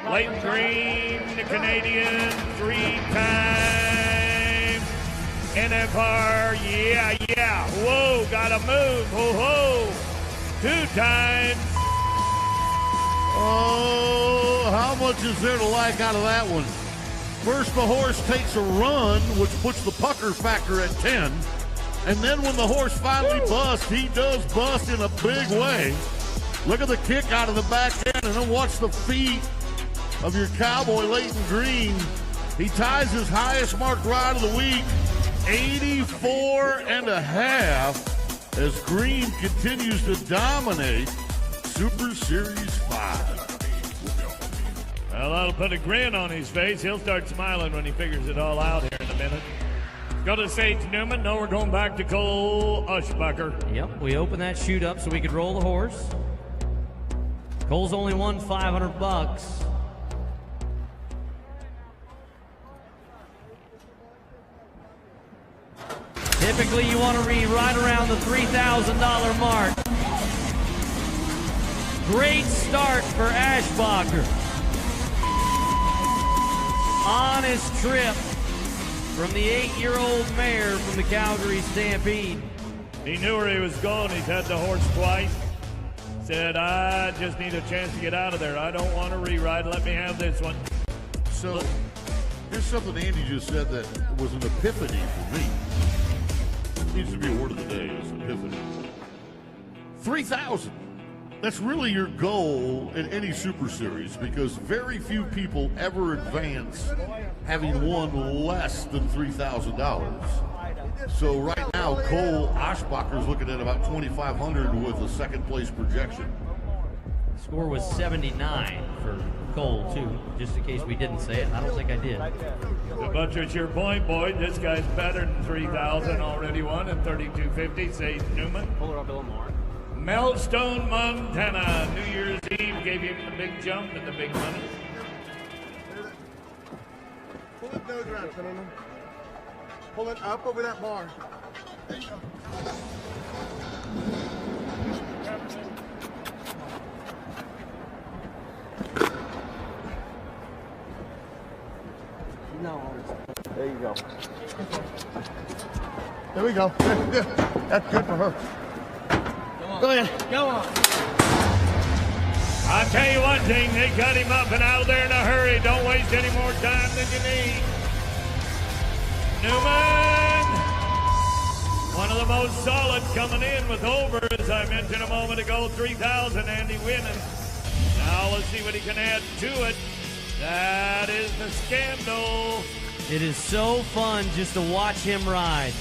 Leighton Green, the Canadian, 3-time NFR. Yeah. Whoa, gotta move. Ho. 2 times. Oh, how much is there to like out of that one? First, the horse takes a run, which puts the pucker factor at 10. And then when the horse finally busts, he does bust in a big way. Look at the kick out of the back end, and then watch the feet of your cowboy, Leighton Green. He ties his highest marked ride of the week, 84.5, as Green continues to dominate Super Series 5. Well, that'll put a grin on his face. He'll start smiling when he figures it all out here in a minute. Go to Sage Newman. No, we're going back to Cole Oshbacher. Yep, we opened that chute up so we could roll the horse. Cole's only won $500. Typically, you want to read right around the $3,000 mark. Great start for Oshbacher. On his trip from the 8-year-old mare from the Calgary Stampede. He knew where he was going. He's had the horse twice. Said, I just need a chance to get out of there. I don't want to re-ride. Let me have this one. So, here's something Andy just said that was an epiphany for me. Needs to be a word of the day, is epiphany. 3,000. That's really your goal in any Super Series, because very few people ever advance having won less than $3,000. So right now, Cole Oshbacher is looking at about 2,500 with a second place projection. The score was 79 for Cole, too, just in case we didn't say it. I don't think I did. To buttress your point, Boyd, this guy's better than 3,000, already won at 32.50. Sage Newman. Pull her up a little more. Melstone, Montana. New Year's Eve gave him the big jump and the big money. Pull it nose around, gentlemen. Pull it up over that bar. There you go. No. There you go. There we go. That's good for her. Go ahead. Go on. I'll tell you one thing, they got him up and out of there in a hurry. Don't waste any more time than you need. Newman, one of the most solid coming in with over, as I mentioned a moment ago, 3,000, Andy winning. Now let's see what he can add to it. That is the scandal. It is so fun just to watch him ride.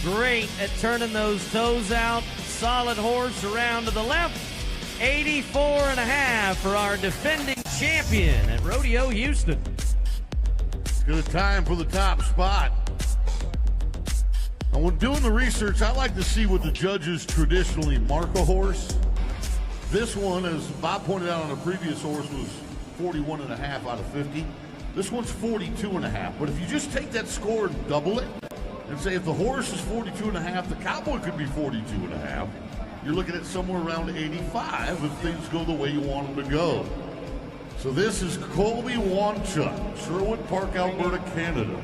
Great at turning those toes out. Solid horse around to the left. 84.5 for our defending champion at Rodeo Houston. Good time for the top spot. And when doing the research, I like to see what the judges traditionally mark a horse. This one, as Bob pointed out on a previous horse, was 41.5 out of 50. This one's 42.5. But if you just take that score and double it, and say if the horse is 42.5, the cowboy could be 42.5. You're looking at somewhere around 85 if things go the way you want them to go. So this is Colby Wanchuk, Sherwood Park, Alberta, Canada.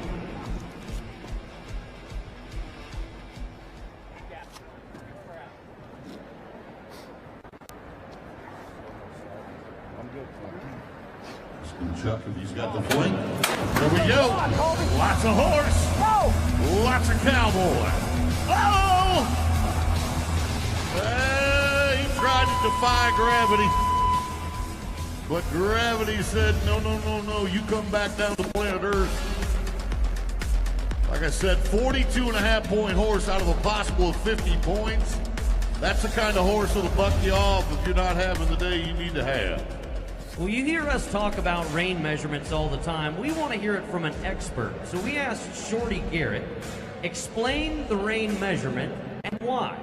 Chuck, if he's got the fling. There we go. Lots of horse. Lots of cowboy. Oh! He tried to defy gravity. But gravity said, no, no, no, no. You come back down to planet Earth. Like I said, 42.5-point horse out of a possible 50 points. That's the kind of horse that'll buck you off if you're not having the day you need to have. Well, you hear us talk about rain measurements all the time. We want to hear it from an expert. So we asked Shorty Garrett, explain the rain measurement and why.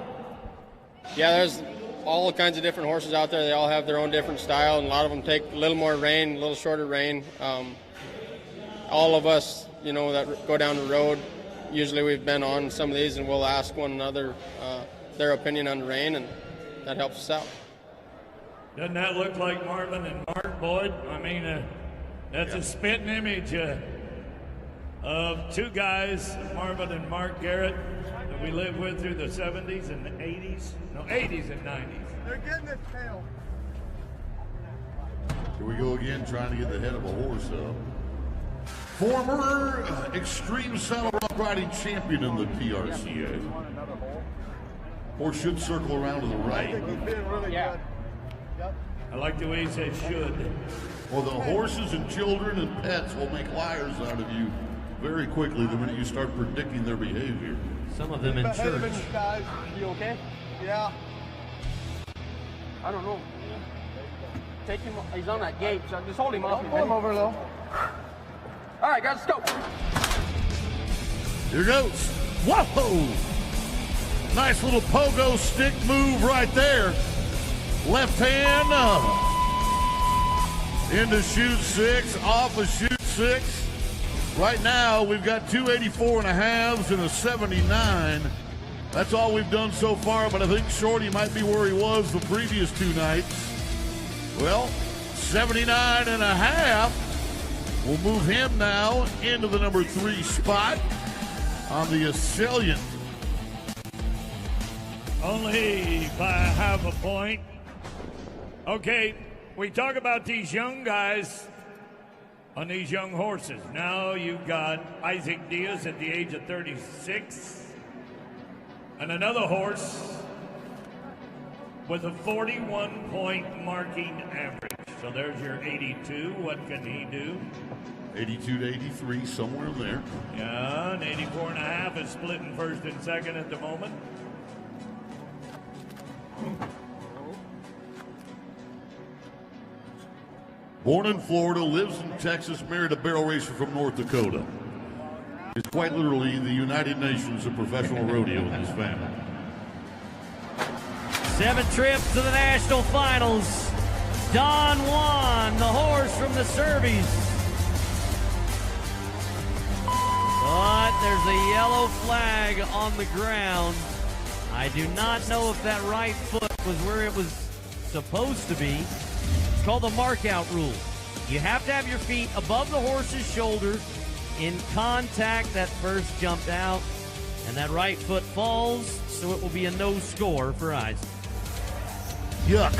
Yeah, there's all kinds of different horses out there. They all have their own different style, and a lot of them take a little more rain, a little shorter rain. All of us, you know, that go down the road, usually we've been on some of these, and we'll ask one another their opinion on the rain, and that helps us out. Doesn't that look like Marvin and Mark, Boyd? I mean, that's a spitting image of two guys, Marvin and Mark Garrett, that we lived with through the 70s and the 80s. No, 80s and 90s. They're getting his tail. Here we go again, trying to get the head of a horse up. Former Extreme Saddle Rock Riding champion in the PRCA. Horse should circle around to the right. I think he's been really good. I like the way he said should. Well, the horses and children and pets will make liars out of you very quickly the minute you start predicting their behavior. Some of them in church. Guys, you okay? Yeah. I don't know. Take him. He's on that gate, so just hold him off. Pull him over, though. All right, guys, let's go. Here goes. Whoa! Nice little pogo stick move right there. Left hand into chute 6, off of chute 6. Right now, we've got 284.5s and a 79. That's all we've done so far, but I think Shorty might be where he was the previous two nights. Well, 79.5. We'll move him now into the number 3 spot on the Ascelion. Only by half a point. Okay, we talk about these young guys on these young horses. Now you've got Isaac Diaz at the age of 36 and another horse with a 41-point marking average. So there's your 82. What can he do? 82 to 83, somewhere in there. Yeah, and 84.5 is splitting first and second at the moment. Born in Florida, lives in Texas, married a barrel racer from North Dakota. It's quite literally the United Nations of professional rodeo in his family. 7 trips to the national finals. Don Juan, the horse from the Cervies. But there's a yellow flag on the ground. I do not know if that right foot was where it was supposed to be. It's called the mark-out rule. You have to have your feet above the horse's shoulder in contact. That first jumped out, and that right foot falls, so it will be a no score for Isaac. Yuck.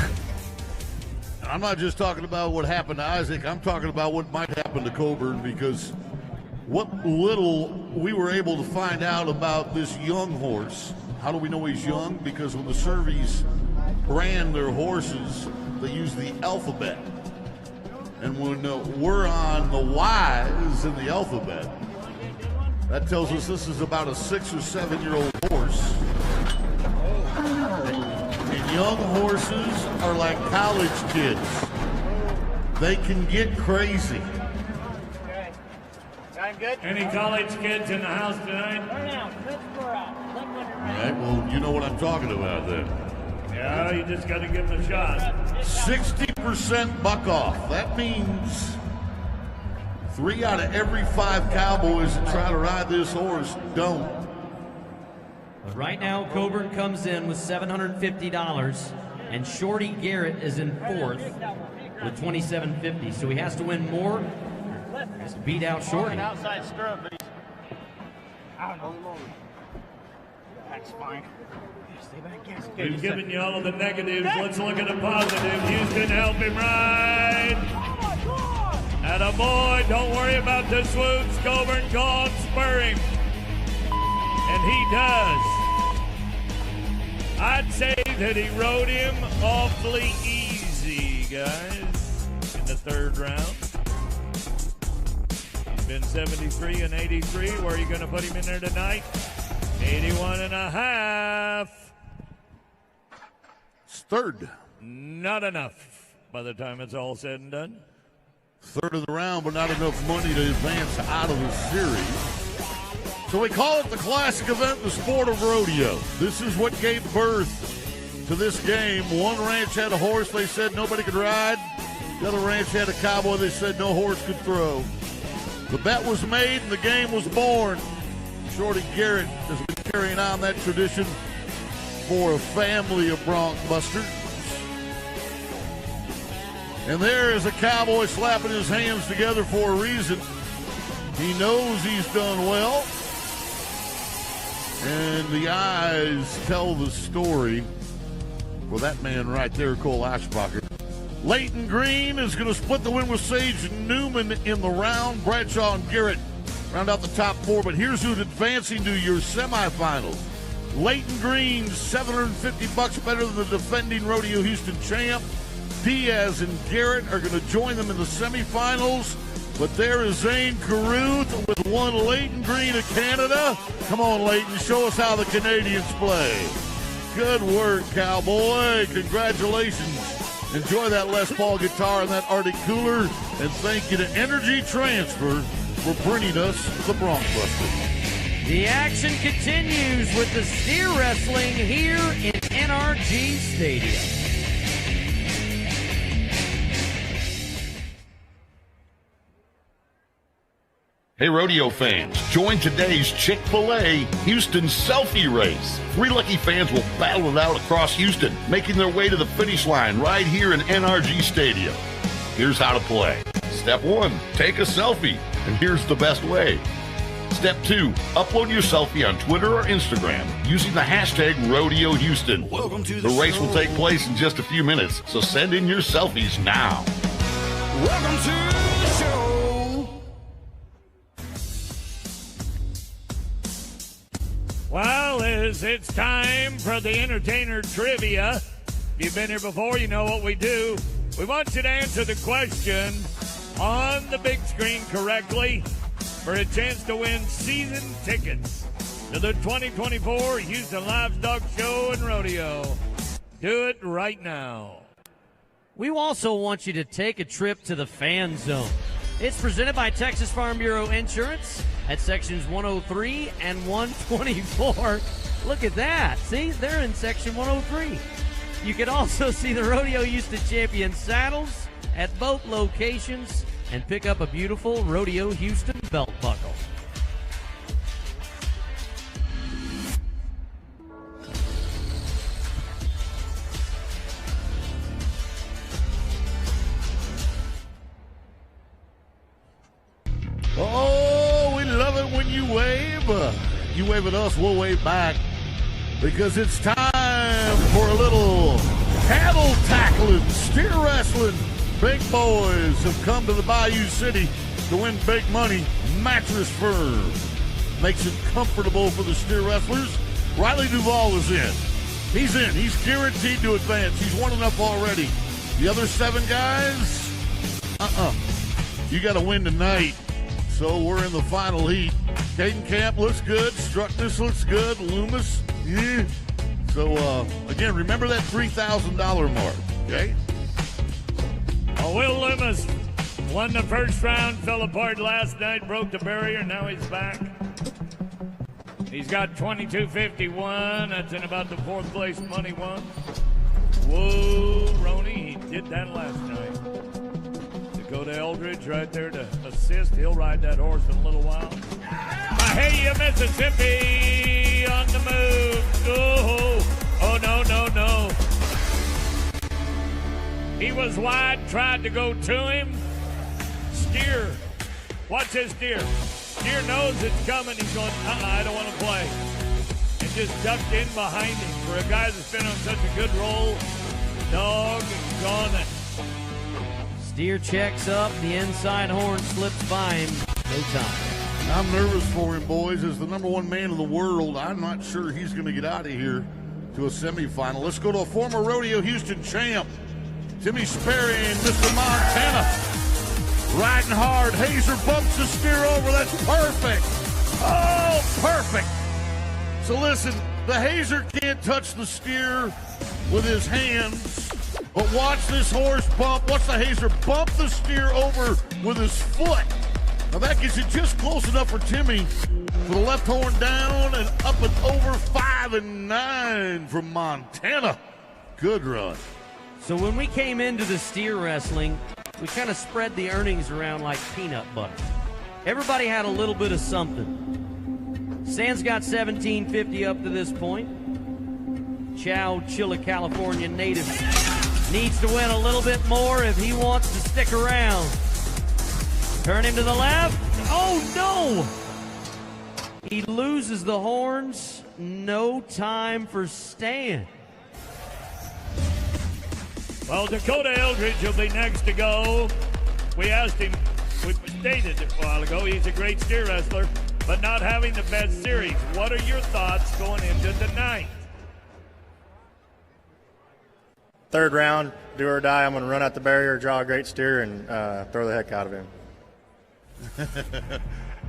I'm not just talking about what happened to Isaac. I'm talking about what might happen to Coburn, because what little we were able to find out about this young horse. How do we know he's young? Because when the Cervies brand their horses, they use the alphabet. And when we're on the Y's in the alphabet, that tells us this is about a 6 or 7 year old horse. And young horses are like college kids. They can get crazy. Okay. I'm good. Any college kids in the house tonight? Turn out. Let's pour out. All right, well, you know what I'm talking about then. Yeah, you just got to give him a shot. 60% buck off. That means 3 out of every 5 cowboys that try to ride this horse don't. But right now, Coburn comes in with $750, and Shorty Garrett is in 4th with $2,750. So he has to win more. He has to beat out Shorty. Outside stirrup, but I don't know. That's fine. Stay back here. We've given you all of the negatives. Let's look at the positive. Houston, help him ride. Atta boy, don't worry about the swoops. Coburn, go on, spur him. And he does. I'd say that he rode him awfully easy, guys, in the 3rd round. He's been 73 and 83. Where are you going to put him in there tonight? 81.5. It's 3rd. Not enough by the time it's all said and done. 3rd of the round, but not enough money to advance out of the series. So we call it the classic event, the sport of rodeo. This is what gave birth to this game. One ranch had a horse they said nobody could ride. The other ranch had a cowboy they said no horse could throw. The bet was made and the game was born. Shorty Garrett has been carrying on that tradition for a family of bronc busters. And there is a cowboy slapping his hands together for a reason. He knows he's done well. And the eyes tell the story for that man right there, Cole Ashbacher. Leighton Green is going to split the win with Sage Newman in the round. Bradshaw and Garrett round out the top 4. But here's who's advancing to your semifinals. Leighton Green, $750 better than the defending Rodeo Houston champ. Diaz and Garrett are going to join them in the semifinals. But there is Zane Carruth with one Leighton Green of Canada. Come on, Leighton, show us how the Canadians play. Good work, cowboy. Congratulations. Enjoy that Les Paul guitar and that Arctic cooler. And thank you to Energy Transfer for bringing us the Bronc Busters. The action continues with the steer wrestling here in NRG Stadium. Hey, rodeo fans, join today's Chick-fil-A Houston selfie race. 3 lucky fans will battle it out across Houston, making their way to the finish line right here in NRG Stadium. Here's how to play. Step 1, take a selfie. And here's the best way. Step 2, upload your selfie on Twitter or Instagram using the hashtag Rodeo Houston. The race will take place in just a few minutes, so send in your selfies now. Welcome to the show. Well, it's time for the entertainer trivia. If you've been here before, you know what we do. We want you to answer the question on the big screen correctly for a chance to win season tickets to the 2024 Houston Livestock Show and Rodeo. Do it right now. We also want you to take a trip to the Fan Zone. It's presented by Texas Farm Bureau Insurance at sections 103 and 124. Look at that. See, they're in section 103. You can also see the Rodeo Houston Champion saddles at both locations and pick up a beautiful Rodeo Houston belt buckle. Oh, we love it when you wave. You wave at us, we'll wave back. Because it's time for a little cattle tackling, steer wrestling. Big boys have come to the Bayou City to win big money. Mattress Firm makes it comfortable for the steer wrestlers. Riley Duvall is in. He's in. He's guaranteed to advance. He's won enough already. The other 7 guys, you got to win tonight. So we're in the final heat. Caden Camp looks good. Struckness looks good. Loomis, yeah. So, again, remember that $3,000 mark, okay? Will Loomis won the first round, fell apart last night, broke the barrier, now he's back. He's got $22.51. That's in about the 4th place money won. Whoa, Roney, he did that last night. Dakota Eldridge right there to assist. He'll ride that horse in a little while. Bahia, Mississippi on the move. Oh, no. He was wide, tried to go to him. Steer. Watch this steer. Steer knows it's coming. He's going, I don't want to play. And just ducked in behind him. For a guy that's been on such a good roll, dog gone it. Steer checks up. The inside horn slips by him. No time. I'm nervous for him, boys. As the number one man in the world, I'm not sure he's going to get out of here to a semifinal. Let's go to a former Rodeo Houston champ, Timmy Sperry and Mr. Montana. Riding hard. Hazer bumps the steer over. That's perfect. Oh, perfect. So listen, the Hazer can't touch the steer with his hands, but watch this horse bump. Watch the Hazer bump the steer over with his foot. Now that gets it just close enough for Timmy for the left horn down and up and over 5 and 9 from Montana. Good run. So when we came into the steer wrestling, we kind of spread the earnings around like peanut butter. Everybody had a little bit of something. Stan's got $17.50 up to this point. Chowchilla, California native needs to win a little bit more if he wants to stick around. Turn him to the left. Oh, no! He loses the horns. No time for Stan. Well, Dakota Eldridge will be next to go. We asked him, we stated it a while ago, he's a great steer wrestler, but not having the best series. What are your thoughts going into the ninth? Third round, do or die. I'm going to run out the barrier, draw a great steer, and throw the heck out of him.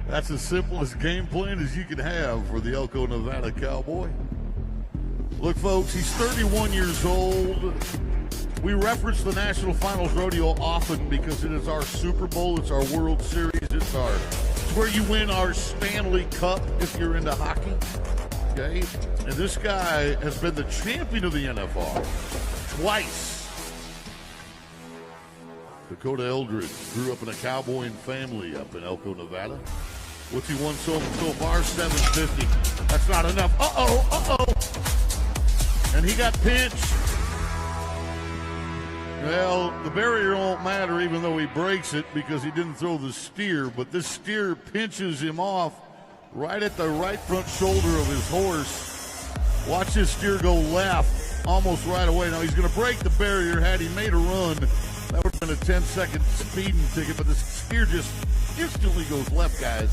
That's as simple as game plan as you can have for the Elko, Nevada Cowboy. Look, folks, he's 31 years old. We reference the National Finals Rodeo often because it is our Super Bowl, it's our World Series, it's where you win our Stanley Cup if you're into hockey. Okay? And this guy has been the champion of the NFR twice. Dakota Eldridge grew up in a cowboying family up in Elko, Nevada. What's he won so far? $750. That's not enough. Uh-oh. And he got pinched. Well, the barrier won't matter even though he breaks it because he didn't throw the steer, but this steer pinches him off right at the right front shoulder of his horse. Watch this steer go left almost right away. Now he's going to break the barrier. Had he made a run, that would have been a 10-second speeding ticket, but the steer just instantly goes left, guys,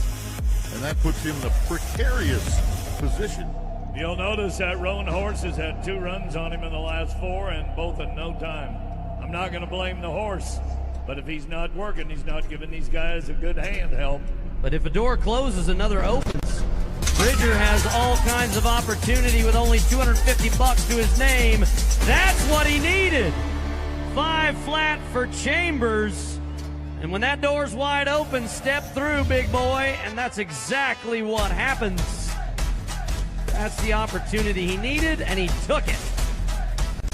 and that puts him in a precarious position. You'll notice that Roan horse has had 2 runs on him in the last 4 and both in no time. I'm not going to blame the horse, but if he's not working, he's not giving these guys a good hand help. But if a door closes, another opens. Bridger has all kinds of opportunity with only $250 to his name. That's what he needed. 5 flat for Chambers. And when that door's wide open, step through, big boy. And that's exactly what happens. That's the opportunity he needed, and he took it.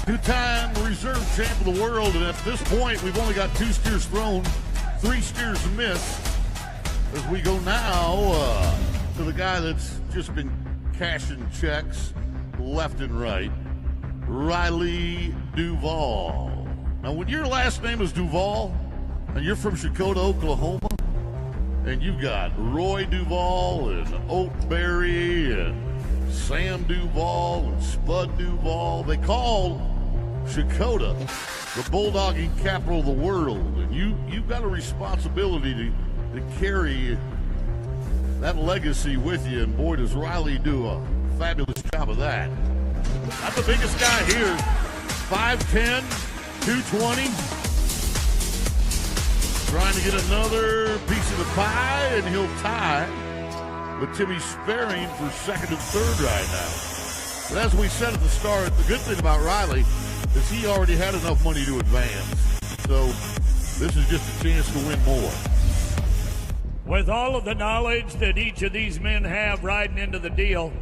2-time reserve champ of the world, and at this point, we've only got 2 steers thrown, 3 steers missed. As we go now to the guy that's just been cashing checks left and right, Riley Duvall. Now, when your last name is Duvall, and you're from Chakota, Oklahoma, and you've got Roy Duvall and Oatberry and Sam Duvall and Spud Duvall, they call Chakota the bulldogging capital of the world, and you've got a responsibility to carry that legacy with you, and boy, does Riley do a fabulous job of that. Not the biggest guy here, 5'10", 220, trying to get another piece of the pie, and he'll tie with Timmy Sperry for second and third right now. But as we said at the start, the good thing about Riley is he already had enough money to advance. So this is just a chance to win more. With all of the knowledge that each of these men have riding into the deal,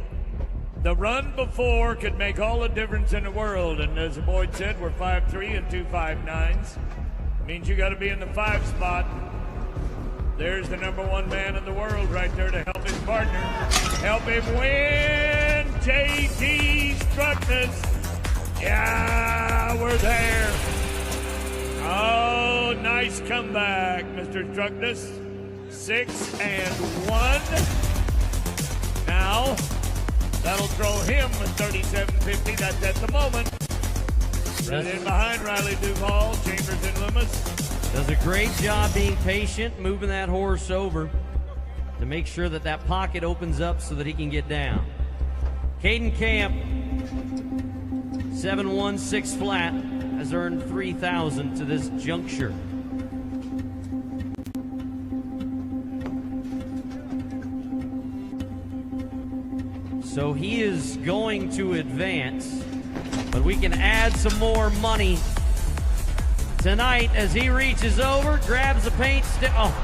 The run before could make all the difference in the world. And as Boyd said, we're 5'3" and 2 5'9s. Means you got to be in the 5 spot. There's the #1 man in the world right there to help his partner. Help him win. J.D. Struckness. Yeah, we're there. Oh, nice comeback, Mr. Struckness. 6-1. Now, that'll throw him at 37.50. That's at the moment. Right in behind Riley Duvall, Chambers and Loomis. Does a great job being patient, moving that horse over to make sure that that pocket opens up so that he can get down. Caden Camp, 7-1, 6 flat, has earned $3,000 to this juncture. So he is going to advance, but we can add some more money tonight as he reaches over, grabs the paint stick. Oh,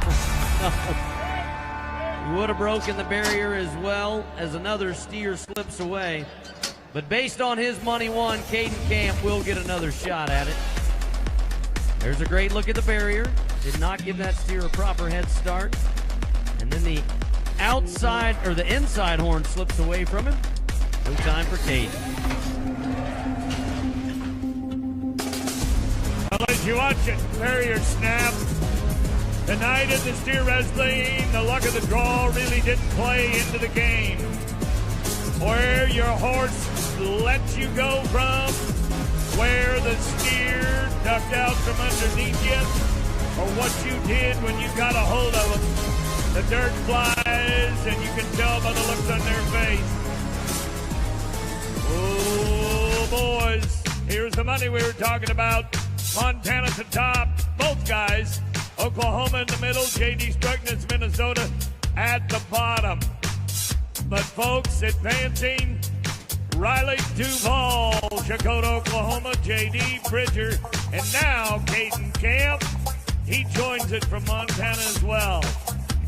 he would have broken the barrier as well as another steer slips away. But based on his money won, Caden Camp will get another shot at it. There's a great look at the barrier. Did not give that steer a proper head start. And then the outside, or the inside horn slips away from him. No time for Caden. Well, as you watch it, barrier snap. Tonight in the steer wrestling, the luck of the draw really didn't play into the game. Where your horse lets you go from, where the steer ducked out from underneath you, or what you did when you got a hold of them. The dirt flies, and you can tell by the looks on their face. Oh, boys, here's the money we were talking about. Montana at the top, both guys. Oklahoma in the middle, J.D. Struckness, Minnesota at the bottom. But folks, advancing, Riley Duvall, Chakotah, Oklahoma, J.D. Bridger, and now Caden Camp. He joins it from Montana as well.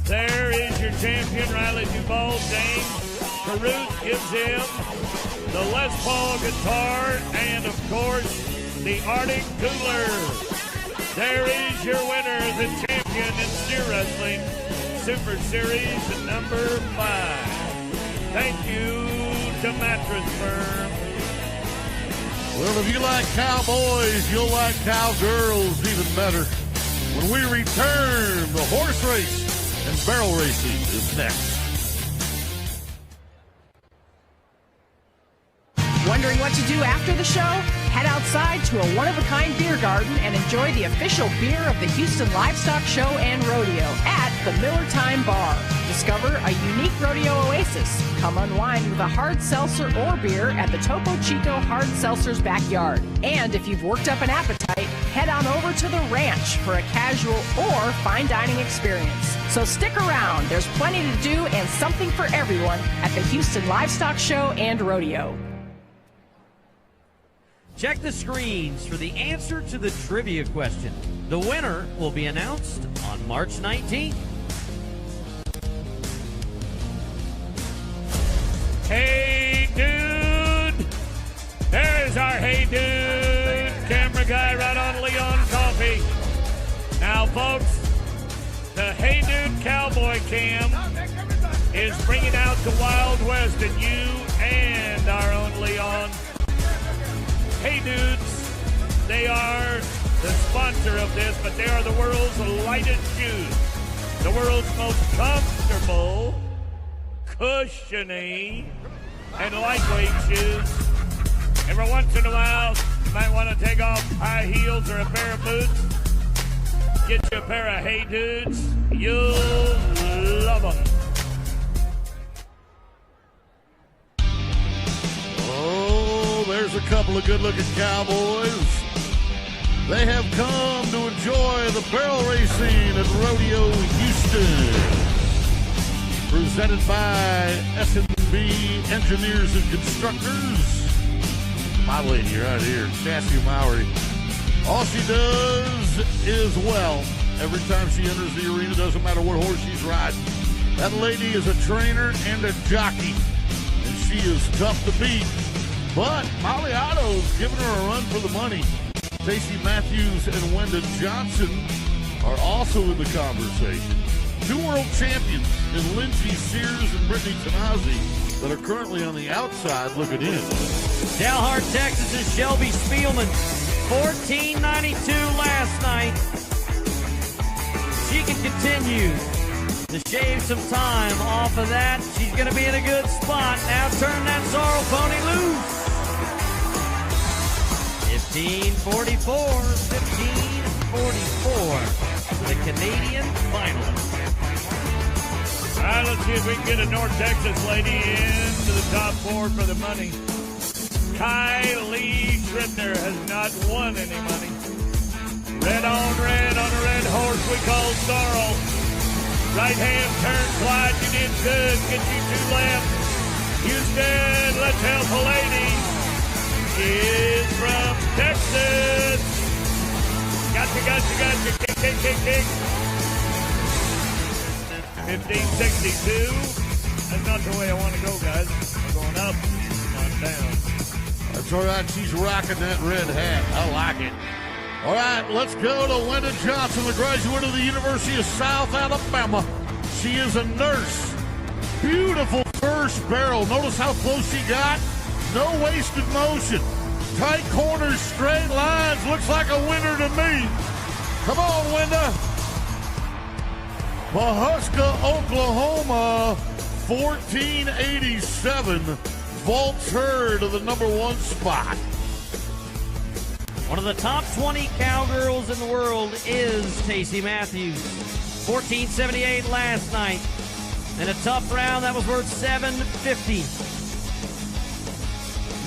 There is your champion, Riley Duvall. Dane Caruth gives him the Les Paul guitar and, of course, the Arctic Cooler. There is your winner, the champion in steer wrestling, Super Series number 5. Thank you to Mattress Firm. Well, if you like cowboys, you'll like cowgirls even better. When we return, the horse race and barrel racing is next. Wondering what to do after the show? Head outside to a one-of-a-kind beer garden and enjoy the official beer of the Houston Livestock Show and Rodeo at the Miller Time Bar. Discover a unique rodeo oasis. Come unwind with a hard seltzer or beer at the Topo Chico Hard Seltzer's backyard. And if you've worked up an appetite, head on over to the ranch for a casual or fine dining experience. So stick around. There's plenty to do and something for everyone at the Houston Livestock Show and Rodeo. Check the screens for the answer to the trivia question. The winner will be announced on March 19th. Hey, dude! There's our Hey Dude camera guy right on Leon Coffee. Now, folks, the Hey Dude Cowboy Cam is bringing out the Wild West and you and our own Leon. Hey Dudes, they are the sponsor of this, but they are the world's lightest shoes. The world's most comfortable, cushiony, and lightweight shoes. Every once in a while, you might want to take off high heels or a pair of boots. Get you a pair of Hey Dudes. You'll love them. There's a couple of good-looking cowboys. They have come to enjoy the barrel racing at Rodeo Houston. Presented by S&B Engineers and Constructors. My lady right here, Cassie Mowry. All she does is, well, every time she enters the arena, doesn't matter what horse she's riding. That lady is a trainer and a jockey. She is tough to beat. But Molly Otto's giving her a run for the money. Stacey Matthews and Wenda Johnson are also in the conversation. 2 world champions in Lindsey Sears and Brittany Tanazi that are currently on the outside looking in. Dalhart, Texas' Shelby Spielman, 1492 last night. She can continue to shave some time off of that. She's going to be in a good spot. Now turn that sorrel pony loose. 15:44, 15:44, the Canadian finalist. All right, let's see if we can get a North Texas lady into the top 4 for the money. Kylie Schrittner has not won any money. Red on a red horse we call Sorrel. Right hand turn wide, you did good. Get you 2 left. Houston, let's help a lady. Is from Texas. Gotcha. Kick. 1562. That's not the way I want to go, guys. I'm going up, not down. That's all right. She's rocking that red hat. I like it. All right, let's go to Wenda Johnson, the graduate of the University of South Alabama. She is a nurse. Beautiful first barrel. Notice how close she got. No wasted motion. Tight corners, straight lines. Looks like a winner to me. Come on, Wenda. Pahuska, Oklahoma, 1487. Vaults her to the number 1 spot. One of the top 20 cowgirls in the world is Stacey Matthews. 1478 last night. In a tough round, that was worth $750.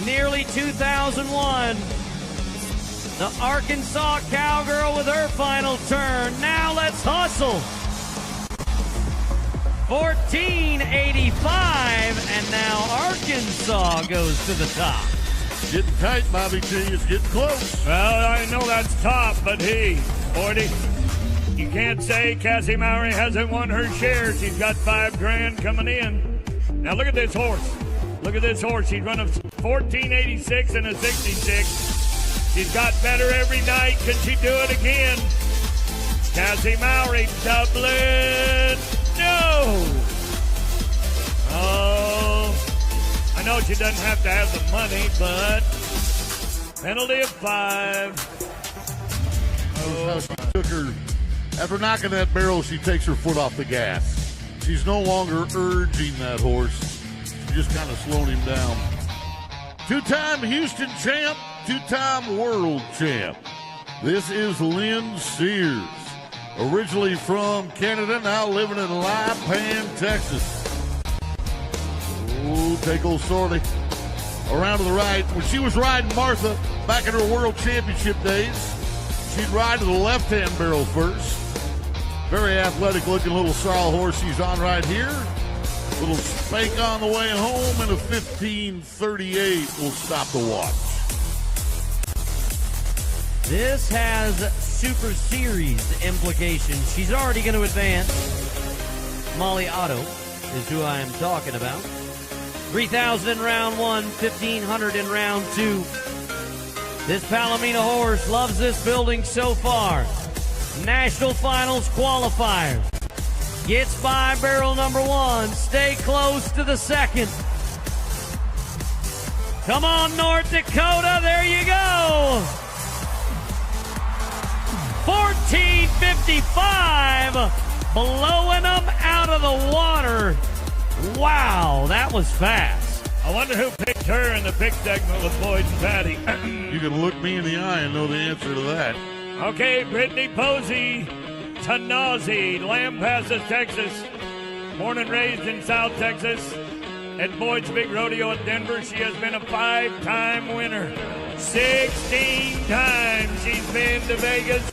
Nearly 2001. The Arkansas cowgirl with her final turn. Now let's hustle. 1485, and now Arkansas goes to the top. Getting tight, Bobby T. It's getting close. Well, I know that's top, but hey, 40. You can't say Cassie Mowry hasn't won her share. She's got $5,000 coming in. Now look at this horse. Look at this horse. She's run a 1486 and a 66. She's got better every night. Can she do it again? Cassie Mowry, Dublin. No. Oh. I know she doesn't have to have the money, but penalty of 5. How she took her, after knocking that barrel, she takes her foot off the gas. She's no longer urging that horse. She just kind of slowed him down. 2-time Houston champ, 2-time world champ. This is Lynn Sears. Originally from Canada, now living in Lipan, Texas. Ooh, take old Sorty. Around to the right. When she was riding Martha back in her world championship days, she'd ride to the left-hand barrel first. Very athletic-looking little sorrel horse she's on right here. Little spank on the way home, and a 1538 will stop the watch. This has Super Series implications. She's already going to advance. Molly Otto is who I am talking about. 3,000 in round 1, 1,500 in round 2. This Palomino horse loves this building so far. National Finals qualifier. Gets by barrel number 1. Stay close to the second. Come on, North Dakota. There you go. 1455. Blowing them out of the water. Wow, that was fast. I wonder who picked her in the pick segment with Boyd and Patty. You can look me in the eye and know the answer to that. Okay, Brittany Posey, Tanazi, Lampasas, Texas. Born and raised in South Texas. At Boyd's Big Rodeo in Denver, she has been a 5-time winner. 16 times she's been to Vegas.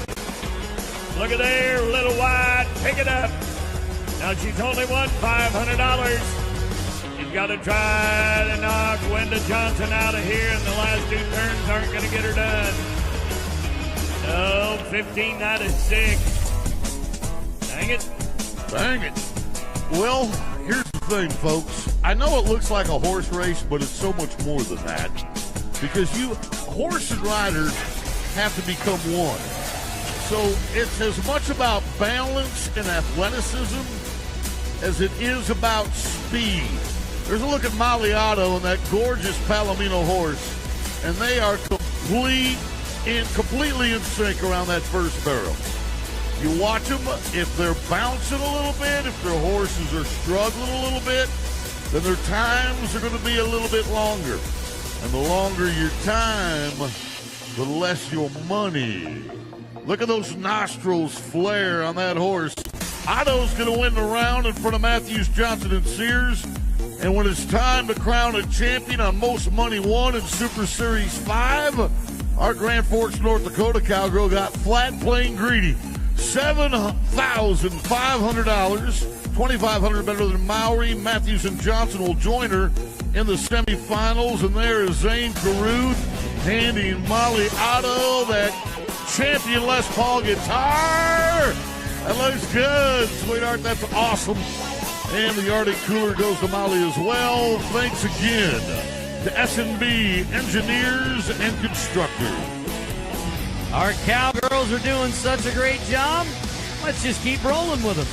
Look at there, a little wide. Pick it up. Now she's only won $500. She's got to try to knock Wenda Johnson out of here, and the last 2 turns aren't going to get her done. No, 1596. Dang it. Dang it. Well, here's the thing, folks. I know it looks like a horse race, but it's so much more than that. Because horse and riders have to become one. So it's as much about balance and athleticism as it is about speed. There's a look at Maliato and that gorgeous Palomino horse, and they are completely in sync around that first barrel. You watch them, if they're bouncing a little bit, if their horses are struggling a little bit, then their times are going to be a little bit longer. And the longer your time, the less your money. Look at those nostrils flare on that horse. Otto's going to win the round in front of Matthews, Johnson, and Sears. And when it's time to crown a champion on most money won in Super Series 5, our Grand Forks, North Dakota cowgirl got flat plain greedy. $7,500, $2,500 better than Mowry. Matthews and Johnson will join her in the semifinals, and there is Zane Carruth handing Molly Otto that champion Les Paul guitar. That looks good, sweetheart. That's awesome. And the Arctic Cooler goes to Molly as well. Thanks again to S&B Engineers and Constructors. Our cowgirls are doing such a great job. Let's just keep rolling with them.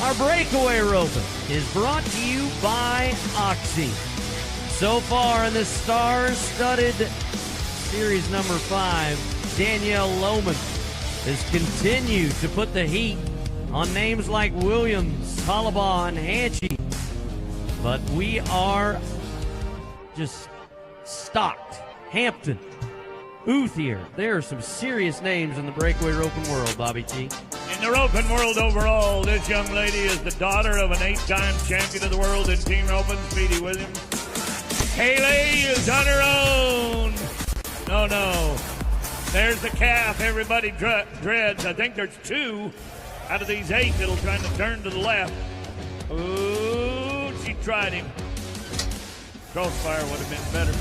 Our breakaway roping is brought to you by Oxy. So far in this star-studded series number 5, Danielle Lohman has continued to put the heat on names like Williams, Hollabaugh, and Hanchey. But we are just stocked. Hampton, Uthier. There are some serious names in the breakaway roping world, Bobby T. In the roping world overall, this young lady is the daughter of an 8-time champion of the world in team roping, Speedy Williams. Haley is on her own. No. There's the calf everybody dreads. I think there's 2 out of these 8 that'll try to turn to the left. Ooh, she tried him. Crossfire would have been better.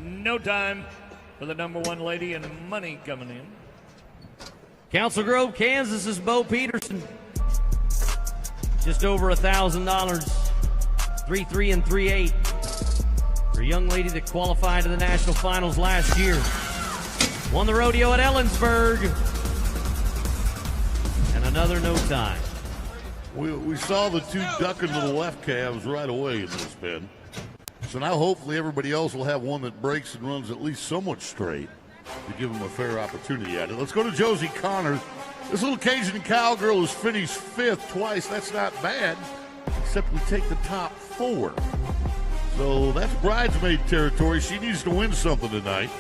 No time for the number 1 lady, and money coming in. Council Grove, Kansas is Bo Peterson. Just over $1,000. 3-3 and 3-8. For a young lady that qualified to the national finals last year. Won the rodeo at Ellensburg. And another no time. We saw the 2 ducking to the left calves right away in this pen. So now hopefully everybody else will have one that breaks and runs at least somewhat straight to give them a fair opportunity at it. Let's go to Josie Connor. This little Cajun cowgirl has finished 5th twice. That's not bad, except we take the top 4. So that's bridesmaid territory. She needs to win something tonight.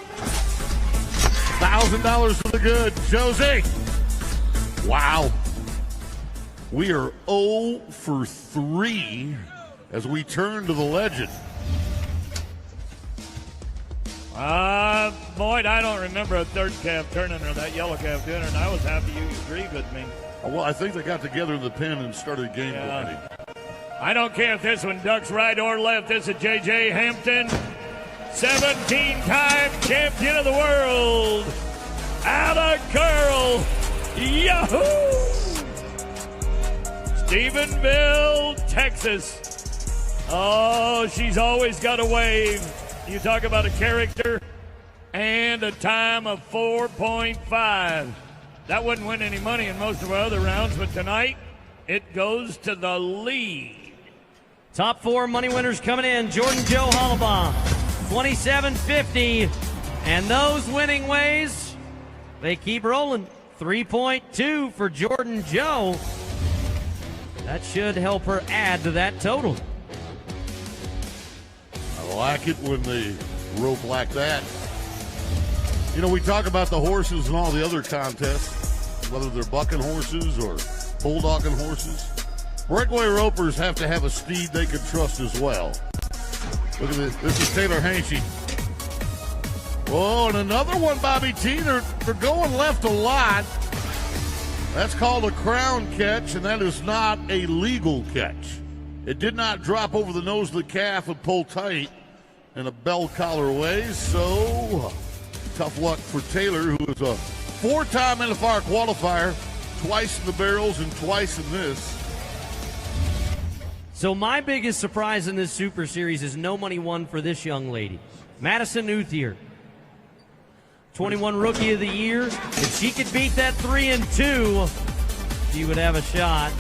$1,000 for the good. Josie. Wow. We are 0 for 3 as we turn to the legend. Boyd, I don't remember a third calf turning or that yellow calf doing it, and I was happy you agreed with me. Well, I think they got together in the pen and started game planning. I don't care if this one ducks right or left. This is J.J. Hampton, 17-time champion of the world. Out of curl. Yahoo! Stephenville, Texas. Oh, she's always got a wave. You talk about a character and a time of 4.5. That wouldn't win any money in most of our other rounds, but tonight it goes to the lead. Top 4 money winners coming in. Jordan Joe Hollabaugh, $27.50. And those winning ways, they keep rolling. 3.2 for Jordan Joe. That should help her add to that total. I like it when they rope like that. You know, we talk about the horses and all the other contests, whether they're bucking horses or bulldogging horses. Breakaway ropers have to have a steed they can trust as well. Look at this. This is Taylor Hanchey. Oh, and another one, Bobby T. They're going left a lot. That's called a crown catch, and that is not a legal catch. It did not drop over the nose of the calf and pull tight in a bell collar way, so tough luck for Taylor, who is a 4-time NFR qualifier, twice in the barrels and twice in this. So my biggest surprise in this Super Series is no money won for this young lady, Madison Uthier. 21 Rookie of the Year. If she could beat that 3-2, she would have a shot,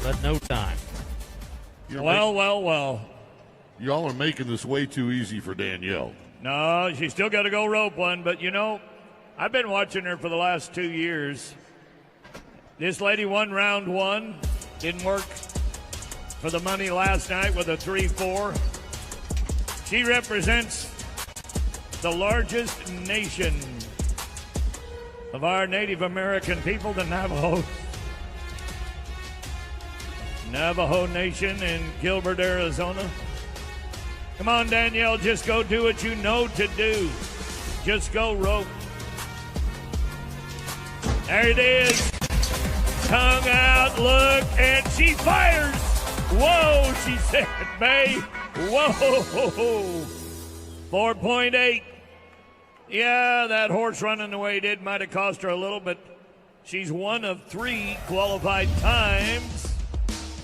but no time. Well. Y'all are making this way too easy for Danielle. No, she's still got to go rope one, but I've been watching her for the last 2 years. This lady won round one, didn't work for the money last night with a 3-4. She represents the largest nation of our Native American people, the Navajo Nation in Gilbert, Arizona. Come on, Danielle, just go do what you know to do. Just go rope. There it is. Tongue out, look, and she fires. Whoa, she said, May. Whoa. 4.8. Yeah, that horse running the way it did might have cost her a little, but she's one of 3 qualified times.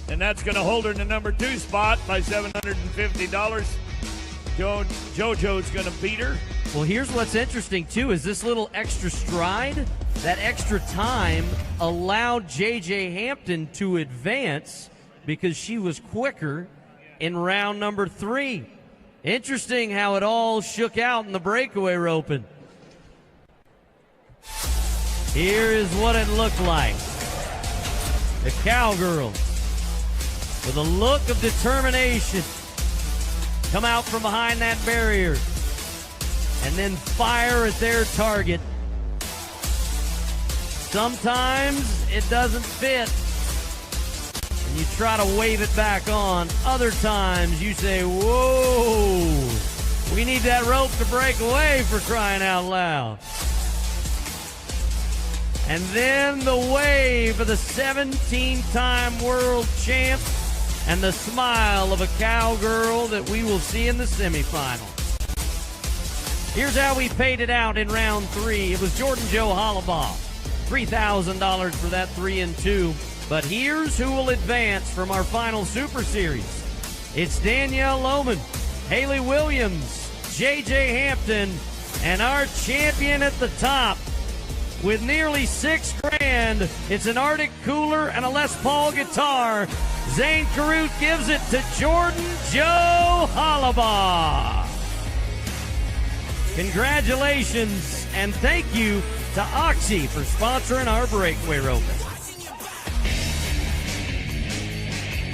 And that's going to hold her in the number 2 spot by $750. JoJo's going to beat her. Well, here's what's interesting, too, is this little extra stride, that extra time allowed J.J. Hampton to advance because she was quicker in round number 3. Interesting how it all shook out in the breakaway roping. Here is what it looked like. The cowgirl, with a look of determination, come out from behind that barrier and then fire at their target. Sometimes it doesn't fit and you try to wave it back on. Other times you say, whoa, we need that rope to break away, for crying out loud. And then the wave of the 17-time world champ and the smile of a cowgirl that we will see in the semifinals. Here's how we paid it out in round 3. It was Jordan Joe Hollabaugh, $3,000 for that 3-2. But here's who will advance from our final Super Series. It's Danielle Lohman, Haley Williams, J.J. Hampton, and our champion at the top with nearly $6,000. It's an Arctic cooler and a Les Paul guitar. Zane Carruth gives it to Jordan Joe Hollabaugh. Congratulations, and thank you to Oxy for sponsoring our breakaway roping.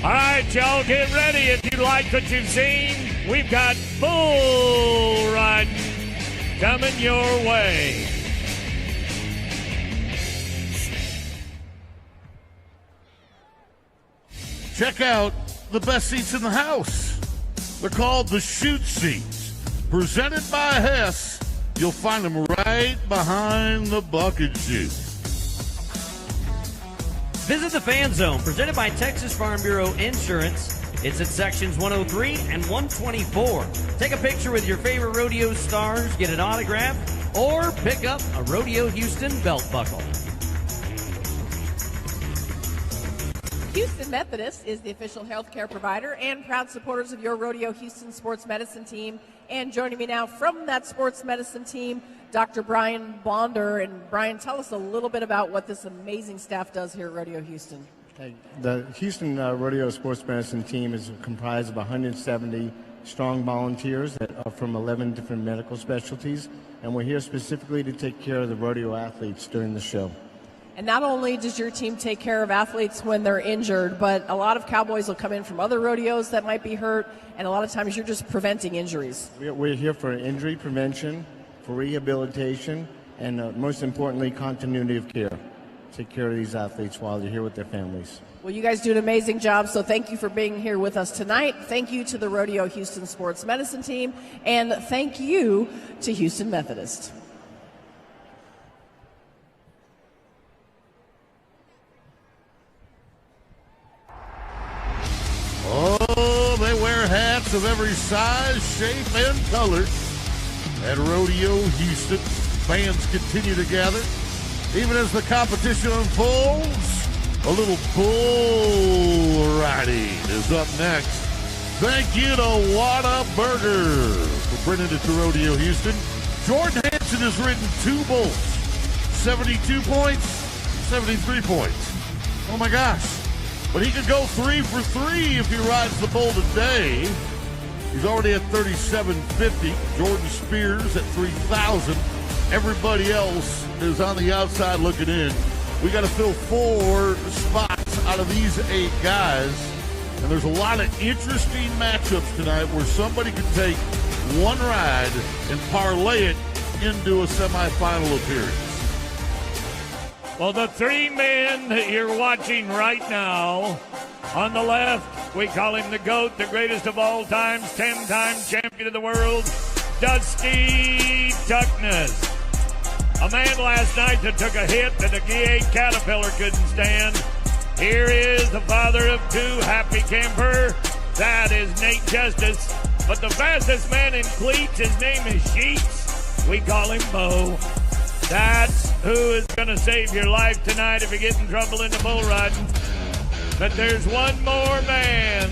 All right, y'all, get ready. If you like what you've seen, we've got bull riding coming your way. Check out the best seats in the house. They're called the Shoot Seats. Presented by Hess. You'll find them right behind the bucket chute. Visit the Fan Zone, presented by Texas Farm Bureau Insurance. It's at sections 103 and 124. Take a picture with your favorite rodeo stars, get an autograph, or pick up a Rodeo Houston belt buckle. Houston Methodist is the official healthcare provider and proud supporters of your Rodeo Houston sports medicine team. And joining me now from that sports medicine team, Dr. Brian Bonder. And Brian, tell us a little bit about what this amazing staff does here at Rodeo Houston. The Houston Rodeo Sports Medicine team is comprised of 170 strong volunteers that are from 11 different medical specialties, and we're here specifically to take care of the rodeo athletes during the show. And not only does your team take care of athletes when they're injured, but a lot of cowboys will come in from other rodeos that might be hurt, and a lot of times you're just preventing injuries. We're here for injury prevention, for rehabilitation, and most importantly, continuity of care. Take care of these athletes while they're here with their families. Well, you guys do an amazing job, so thank you for being here with us tonight. Thank you to the Rodeo Houston Sports Medicine team, and thank you to Houston Methodist. Oh, they wear hats of every size, shape, and color. At Rodeo Houston, fans continue to gather. Even as the competition unfolds, A little bull riding is up next. Thank you to Whataburger for bringing it to Rodeo Houston. Jordan Hansen has ridden 2 bulls, 72 points, 73 points. Oh my gosh. But he could go 3 for 3 if he rides the bull today. He's already at 37.50. Jordan Spears at 3,000. Everybody else is on the outside looking in. We got to fill 4 spots out of these 8 guys. And there's a lot of interesting matchups tonight where somebody could take one ride and parlay it into a semifinal appearance. Well, the 3 men that you're watching right now, on the left, we call him the GOAT, the greatest of all times, 10-time champion of the world, Dusty Tuckness. A man last night that took a hit that a G8 Caterpillar couldn't stand. Here is the father of 2, Happy Camper. That is Nate Justice. But the fastest man in cleats, his name is Sheets. We call him Bo. That's who is going to save your life tonight if you get in trouble in the bull riding. But there's one more man.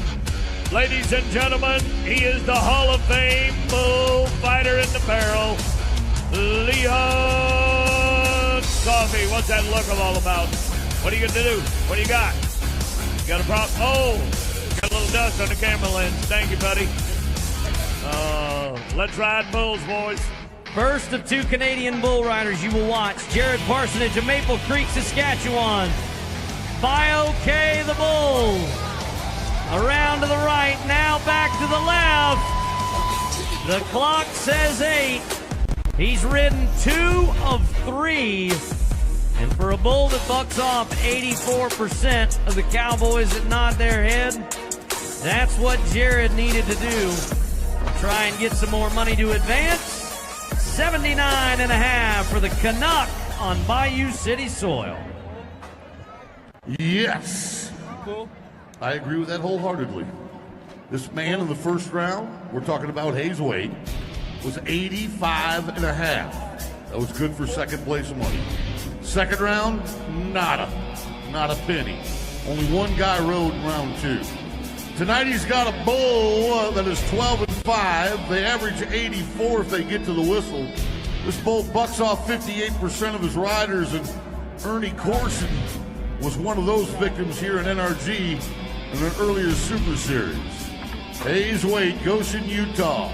Ladies and gentlemen, he is the Hall of Fame bullfighter in the barrel, Leon Coffey. What's that look all about? What are you going to do? What do you got? You got a problem? Oh, got a little dust on the camera lens. Thank you, buddy. Let's ride bulls, boys. First of 2 Canadian bull riders you will watch. Jared Parsonage of Maple Creek, Saskatchewan. Bio-K the bull. Around to the right, now back to the left. The clock says 8. He's ridden 2 of 3. And for a bull that bucks off 84% of the cowboys that nod their head, that's what Jared needed to do. Try and get some more money to advance. 79.5 for the Canuck on Bayou City soil. Yes. Cool. I agree with that wholeheartedly. This man in the first round, we're talking about Hayes Wade, was 85.5. That was good for second place money. Second round, not a penny. Only one guy rode in round 2. Tonight he's got a bull that is 12-5. They average 84 if they get to the whistle. This bull bucks off 58% of his riders, and Ernie Corson was one of those victims here in NRG in an earlier Super Series. Hayes Wade, Goshen, Utah.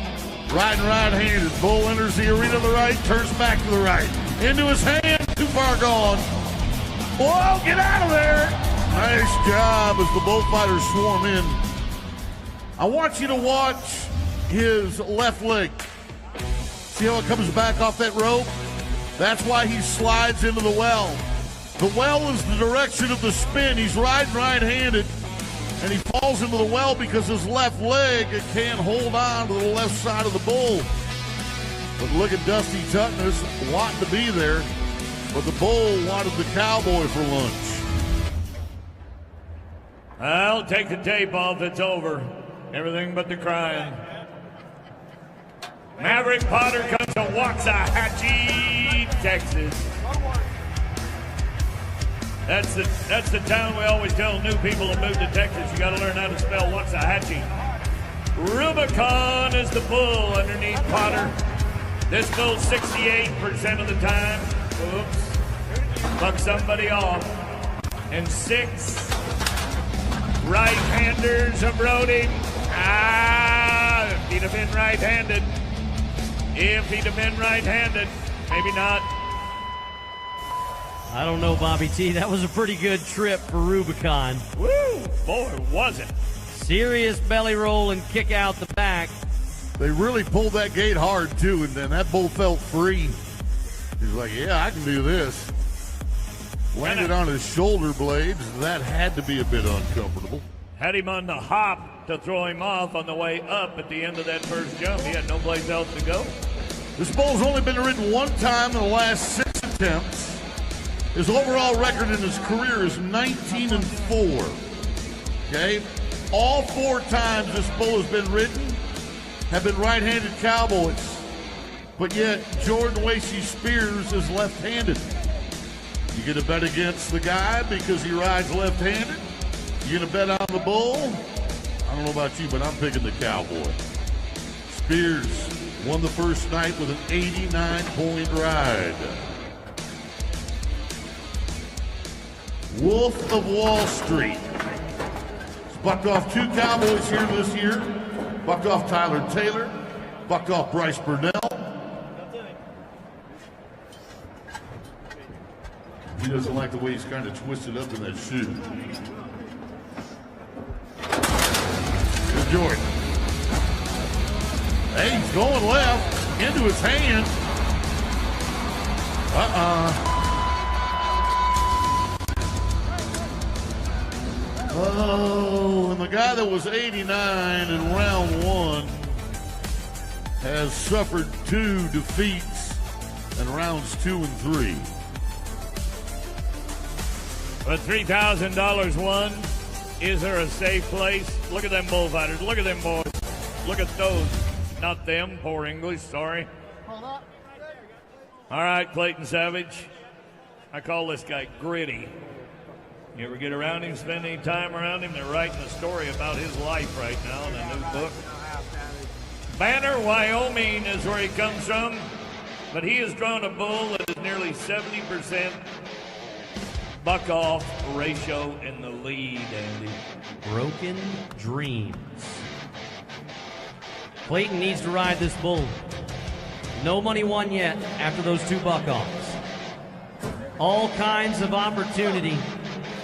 Riding right-handed. Bull enters the arena to the right, turns back to the right. Into his hand, too far gone. Whoa, get out of there. Nice job as the bullfighters swarm in. I want you to watch his left leg. See how it comes back off that rope? That's why he slides into the well. The well is the direction of the spin. He's riding right-handed, and he falls into the well because his left leg can't hold on to the left side of the bull. But look at Dusty Tuckness wanting to be there, but the bull wanted the cowboy for lunch. I'll take the tape off. It's over. Everything but the crying. Maverick Potter comes to Waxahachie, Texas. That's the town we always tell new people to move to Texas. You got to learn how to spell Waxahachie. Rubicon is the bull underneath Potter. This bull 68% of the time. Oops. Buck somebody off. And 6 right-handers have rode him. If he'd have been right-handed. Maybe not. I don't know, Bobby T. That was a pretty good trip for Rubicon. Woo! Boy, was it. Serious belly roll and kick out the back. They really pulled that gate hard, too, and then that bull felt free. He's like, yeah, I can do this. Landed on his shoulder blades. That had to be a bit uncomfortable. Had him on the hop to throw him off on the way up at the end of that first jump. He had no place else to go. This bull's only been ridden one time in the last 6 attempts. His overall record in his career is 19-4. Okay? All 4 times this bull has been ridden have been right-handed cowboys. But yet, Jordan Lacey Spears is left-handed. You going to bet against the guy because he rides left-handed? You going to bet on the bull? I don't know about you, but I'm picking the cowboy. Spears won the first night with an 89-point ride. Wolf of Wall Street. He's bucked off 2 cowboys here this year. Bucked off Tyler Taylor. Bucked off Bryce Burnell. He doesn't like the way he's kind of twisted up in that shoe. Here's Jordan. Hey, he's going left into his hand. Oh, and the guy that was 89 in round 1 has suffered 2 defeats in rounds 2 and 3. But $3,000 won. Is there a safe place? Look at them bullfighters. Look at them boys. Look at those. Not them. Poor English. Sorry. Hold up. All right, Clayton Savage. I call this guy gritty. You ever get around him, spend any time around him? They're writing a story about his life right now in a new book. Banner, Wyoming is where he comes from, but he has drawn a bull that is nearly 70% buck-off ratio in the lead, Andy. Broken dreams. Clayton needs to ride this bull. No money won yet after those 2 buck-offs. All kinds of opportunity.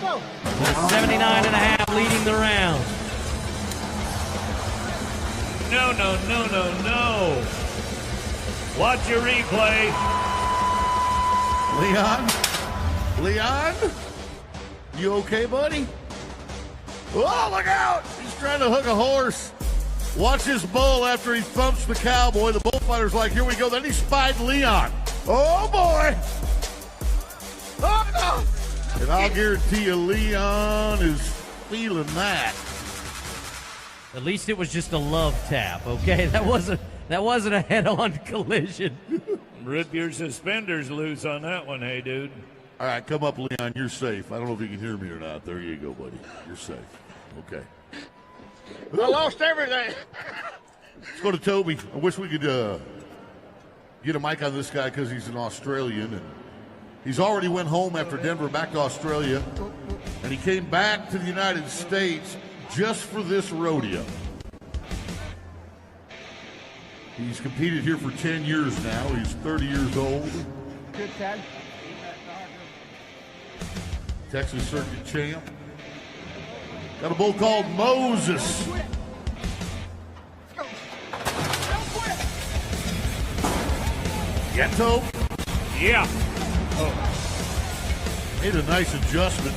With a 79.5 leading the round. No. Watch your replay. Leon? You okay, buddy? Oh, look out! He's trying to hook a horse. Watch this bull after he thumps the cowboy. The bullfighter's like, here we go. Then he spied Leon. Oh, boy! Oh, no! And I'll guarantee you Leon is feeling that. At least it was just a love tap, okay? That wasn't a head-on collision. Rip your suspenders loose on that one, hey, dude. All right, come up, Leon. You're safe. I don't know if you can hear me or not. There you go, buddy. You're safe. Okay. I lost everything. Let's go to Toby. I wish we could get a mic on this guy because he's an Australian. And he's already went home after Denver, back to Australia. And he came back to the United States just for this rodeo. He's competed here for 10 years now. He's 30 years old. Good, Ted. Texas Circuit champ. Got a bull called Moses. Ghetto. Yeah. Oh. Made a nice adjustment.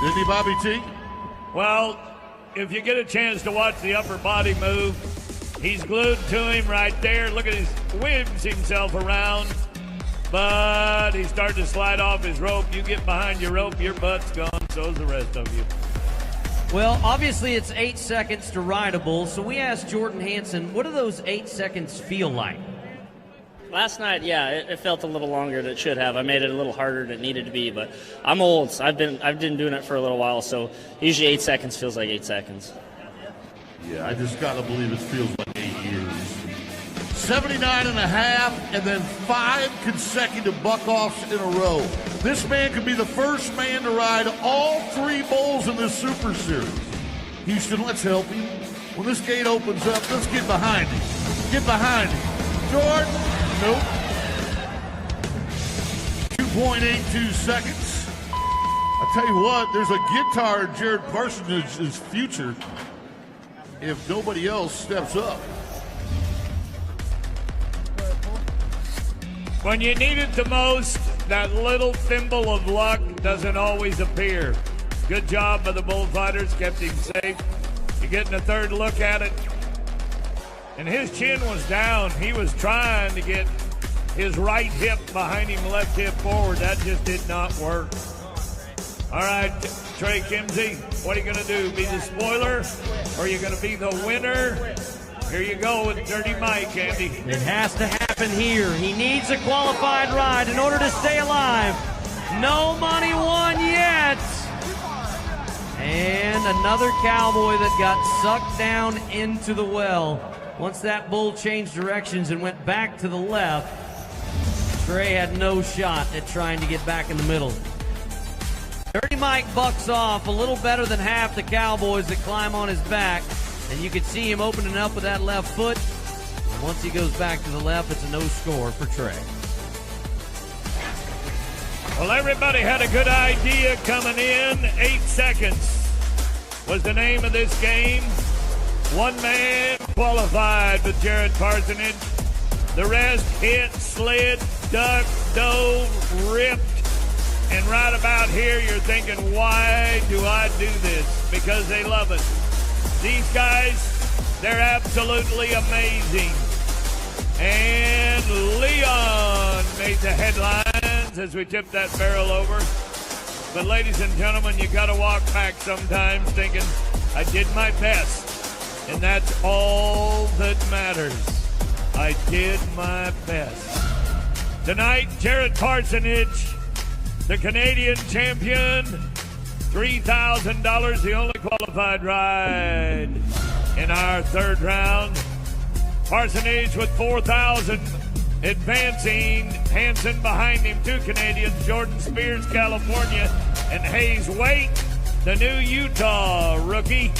Didn't he, Bobby T? Well, if you get a chance to watch the upper body move, he's glued to him right there. Look at his whips himself around. But he's starting to slide off his rope. You get behind your rope, your butt's gone. So's the rest of you. Well, obviously it's 8 seconds to ride a bull, so we asked Jordan Hansen, what do those 8 seconds feel like? Last night, yeah, it felt a little longer than it should have. I made it a little harder than it needed to be, but I'm old. So I've been doing it for a little while, so usually 8 seconds feels like 8 seconds. Yeah, I just got to believe it feels like 8 years. 79 and a half, and then 5 consecutive buck-offs in a row. This man could be the first man to ride all 3 bulls in this Super Series. Houston, let's help him. When this gate opens up, let's get behind him. Get behind him. Jordan, nope. 2.82 seconds. I tell you what, there's a guitar in Jared Parsons' future if nobody else steps up. When you need it the most, that little thimble of luck doesn't always appear. Good job by the bullfighters, kept him safe. You're getting a third look at it. And his chin was down. He was trying to get his right hip behind him, left hip forward. That just did not work. All right, Trey Kimsey, what are you going to do? Be the spoiler, or are you going to be the winner? Here you go with Dirty Mike, Andy. It has to happen here. He needs a qualified ride in order to stay alive. No money won yet. And another cowboy that got sucked down into the well. Once that bull changed directions and went back to the left, Trey had no shot at trying to get back in the middle. Dirty Mike bucks off a little better than half the cowboys that climb on his back. And you can see him opening up with that left foot. Once he goes back to the left, it's a no score for Trey. Well, everybody had a good idea coming in. 8 seconds was the name of this game. One man qualified with Jared Parsonage. The rest hit, slid, ducked, dove, ripped. And right about here, you're thinking, why do I do this? Because they love it. These guys, they're absolutely amazing. And Leon made the headlines as we tipped that barrel over. But ladies and gentlemen, you got to walk back sometimes thinking, I did my best. And that's all that matters. I did my best. Tonight, Jared Parsonage, the Canadian champion, $3,000, the only qualified ride in our third round. Parsonage with $4,000 advancing. Hansen behind him, 2 Canadians, Jordan Spears, California, and Hayes Wake, the new Utah rookie,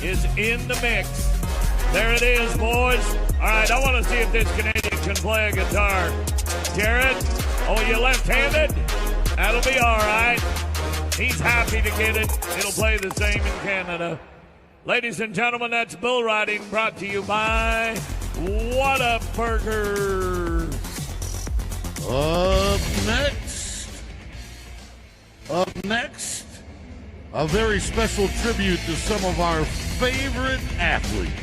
is in the mix. There it is, boys. All right, I want to see if this Canadian can play a guitar. Jared, oh, you left-handed? That'll be all right. He's happy to get it. It'll play the same in Canada. Ladies and gentlemen, that's bull riding brought to you by Whataburger. Up next, a very special tribute to some of our favorite athletes.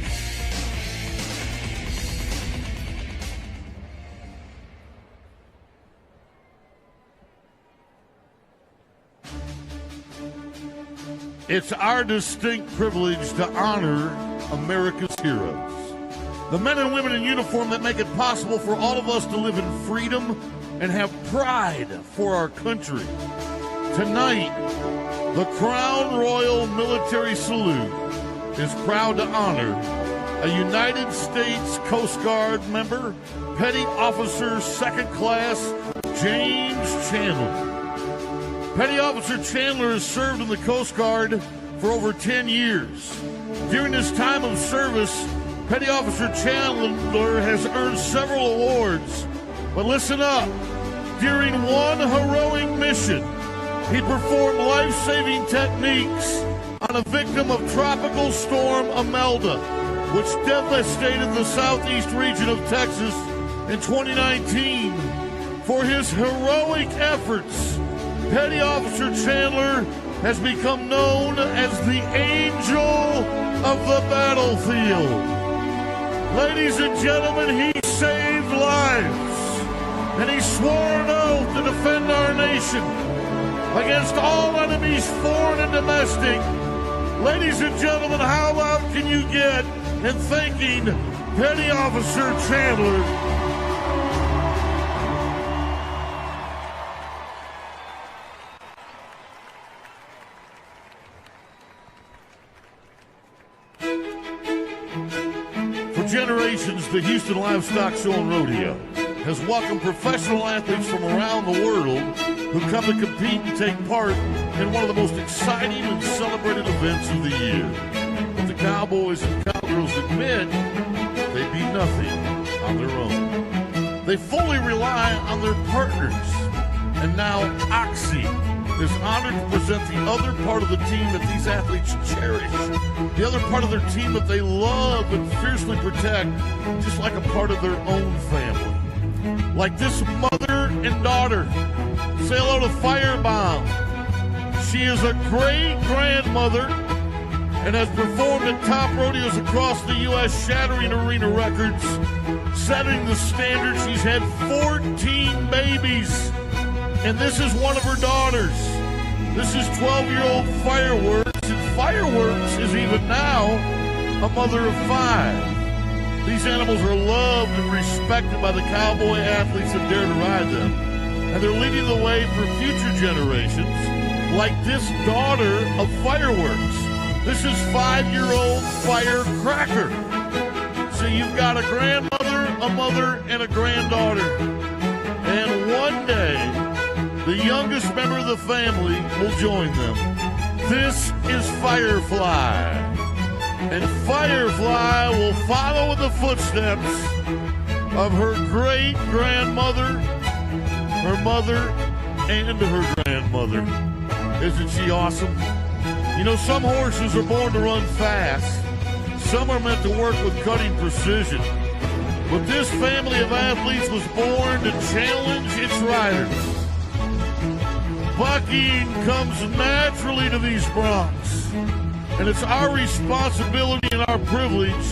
It's our distinct privilege to honor America's heroes. The men and women in uniform that make it possible for all of us to live in freedom and have pride for our country. Tonight, the Crown Royal Military Salute is proud to honor a United States Coast Guard member, Petty Officer 2nd Class James Chandler. Petty Officer Chandler has served in the Coast Guard for over 10 years. During his time of service, Petty Officer Chandler has earned several awards. But listen up. During one heroic mission, he performed life-saving techniques on a victim of Tropical Storm Imelda, which devastated the southeast region of Texas in 2019. For his heroic efforts, Petty Officer Chandler has become known as the Angel of the Battlefield. Ladies and gentlemen, he saved lives, and he swore an oath to defend our nation against all enemies, foreign and domestic. Ladies and gentlemen, how loud can you get in thanking Petty Officer Chandler? Generations, the Houston Livestock Show and Rodeo has welcomed professional athletes from around the world who come to compete and take part in one of the most exciting and celebrated events of the year. But the cowboys and cowgirls admit they be nothing on their own. They fully rely on their partners. And now Oxy is honored to present the other part of the team that these athletes cherish, the other part of their team that they love and fiercely protect, just like a part of their own family. Like this mother and daughter. Say hello to Firebomb. She is a great-grandmother and has performed at top rodeos across the U.S., shattering arena records, setting the standard. She's had 14 babies. And this is one of her daughters. This is 12-year-old Fireworks. And Fireworks is even now a mother of 5. These animals are loved and respected by the cowboy athletes that dare to ride them. And they're leading the way for future generations, like this daughter of fireworks. This is 5-year-old Firecracker. So you've got a grandmother, a mother, and a granddaughter. And one day, the youngest member of the family will join them. This is Firefly. And Firefly will follow in the footsteps of her great-grandmother, her mother, and her grandmother. Isn't she awesome? You know, some horses are born to run fast. Some are meant to work with cutting precision. But this family of athletes was born to challenge its riders. Bucking comes naturally to these broncs. And it's our responsibility and our privilege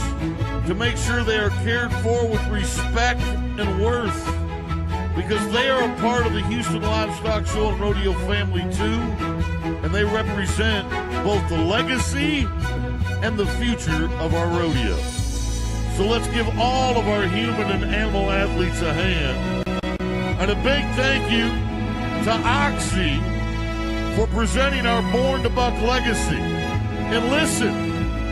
to make sure they are cared for with respect and worth, because they are a part of the Houston Livestock Show and Rodeo family too, and they represent both the legacy and the future of our rodeo. So let's give all of our human and animal athletes a hand. And a big thank you to Oxy for presenting our Born to Buck legacy. And listen,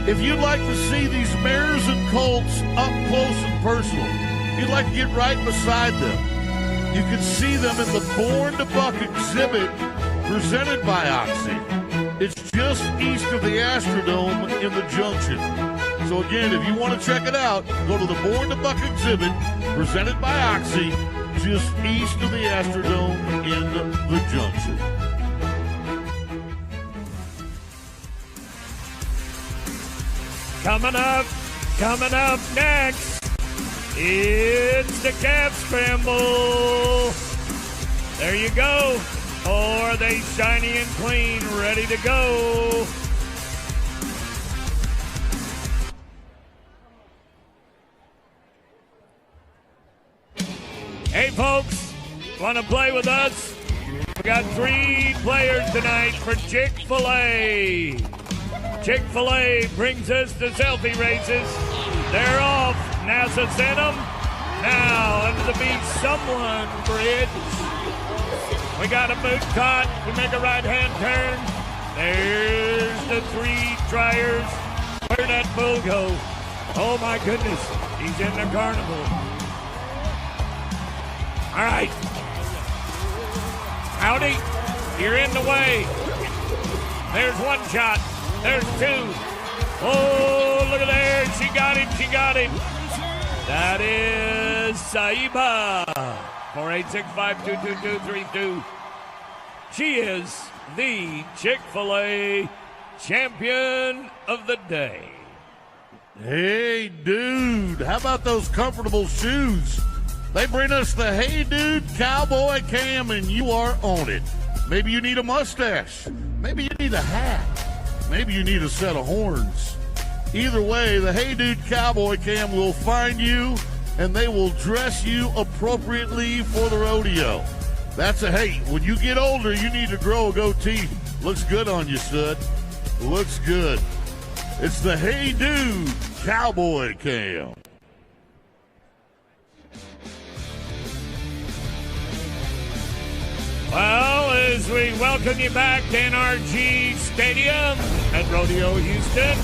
if you'd like to see these mares and colts up close and personal, you'd like to get right beside them, you can see them in the Born to Buck exhibit presented by Oxy. It's just east of the Astrodome in the Junction. So again, if you want to check it out, go to the Born to Buck exhibit presented by Oxy, just east of the Astrodome in the Junction. Coming up next, it's the calf scramble. There you go. Oh, are they shiny and clean, ready to go? Hey, folks, want to play with us? We got 3 players tonight for Chick-fil-A. Chick-fil-A brings us the selfie races. They're off. NASA sent them. Now, under the beach, someone bridge. We got a boot caught. We make a right-hand turn. There's the 3 triers. Where'd that bull go? Oh, my goodness. He's in the carnival. All right. Howdy. You're in the way. There's 1 shot. There's 2. Oh, look at there. She got him. She got him. That is Saiba. 486-522-232. She is the Chick-fil-A champion of the day. Hey, dude. How about those comfortable shoes? They bring us the Hey Dude Cowboy Cam, and you are on it. Maybe you need a mustache. Maybe you need a hat. Maybe you need a set of horns. Either way, the Hey Dude Cowboy Cam will find you, and they will dress you appropriately for the rodeo. That's a hey. When you get older, you need to grow a goatee. Looks good on you, stud. Looks good. It's the Hey Dude Cowboy Cam. Well, as we welcome you back to NRG Stadium at Rodeo Houston,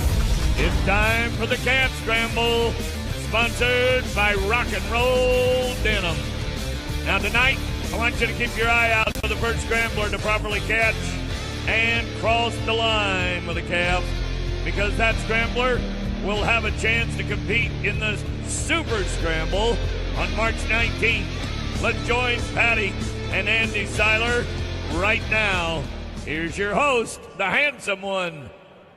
it's time for the Calf Scramble, sponsored by Rock and Roll Denim. Now tonight, I want you to keep your eye out for the first scrambler to properly catch and cross the line with a calf, because that scrambler will have a chance to compete in the Super Scramble on March 19th. Let's join Patty and Andy Seiler right now. Here's your host, the handsome one,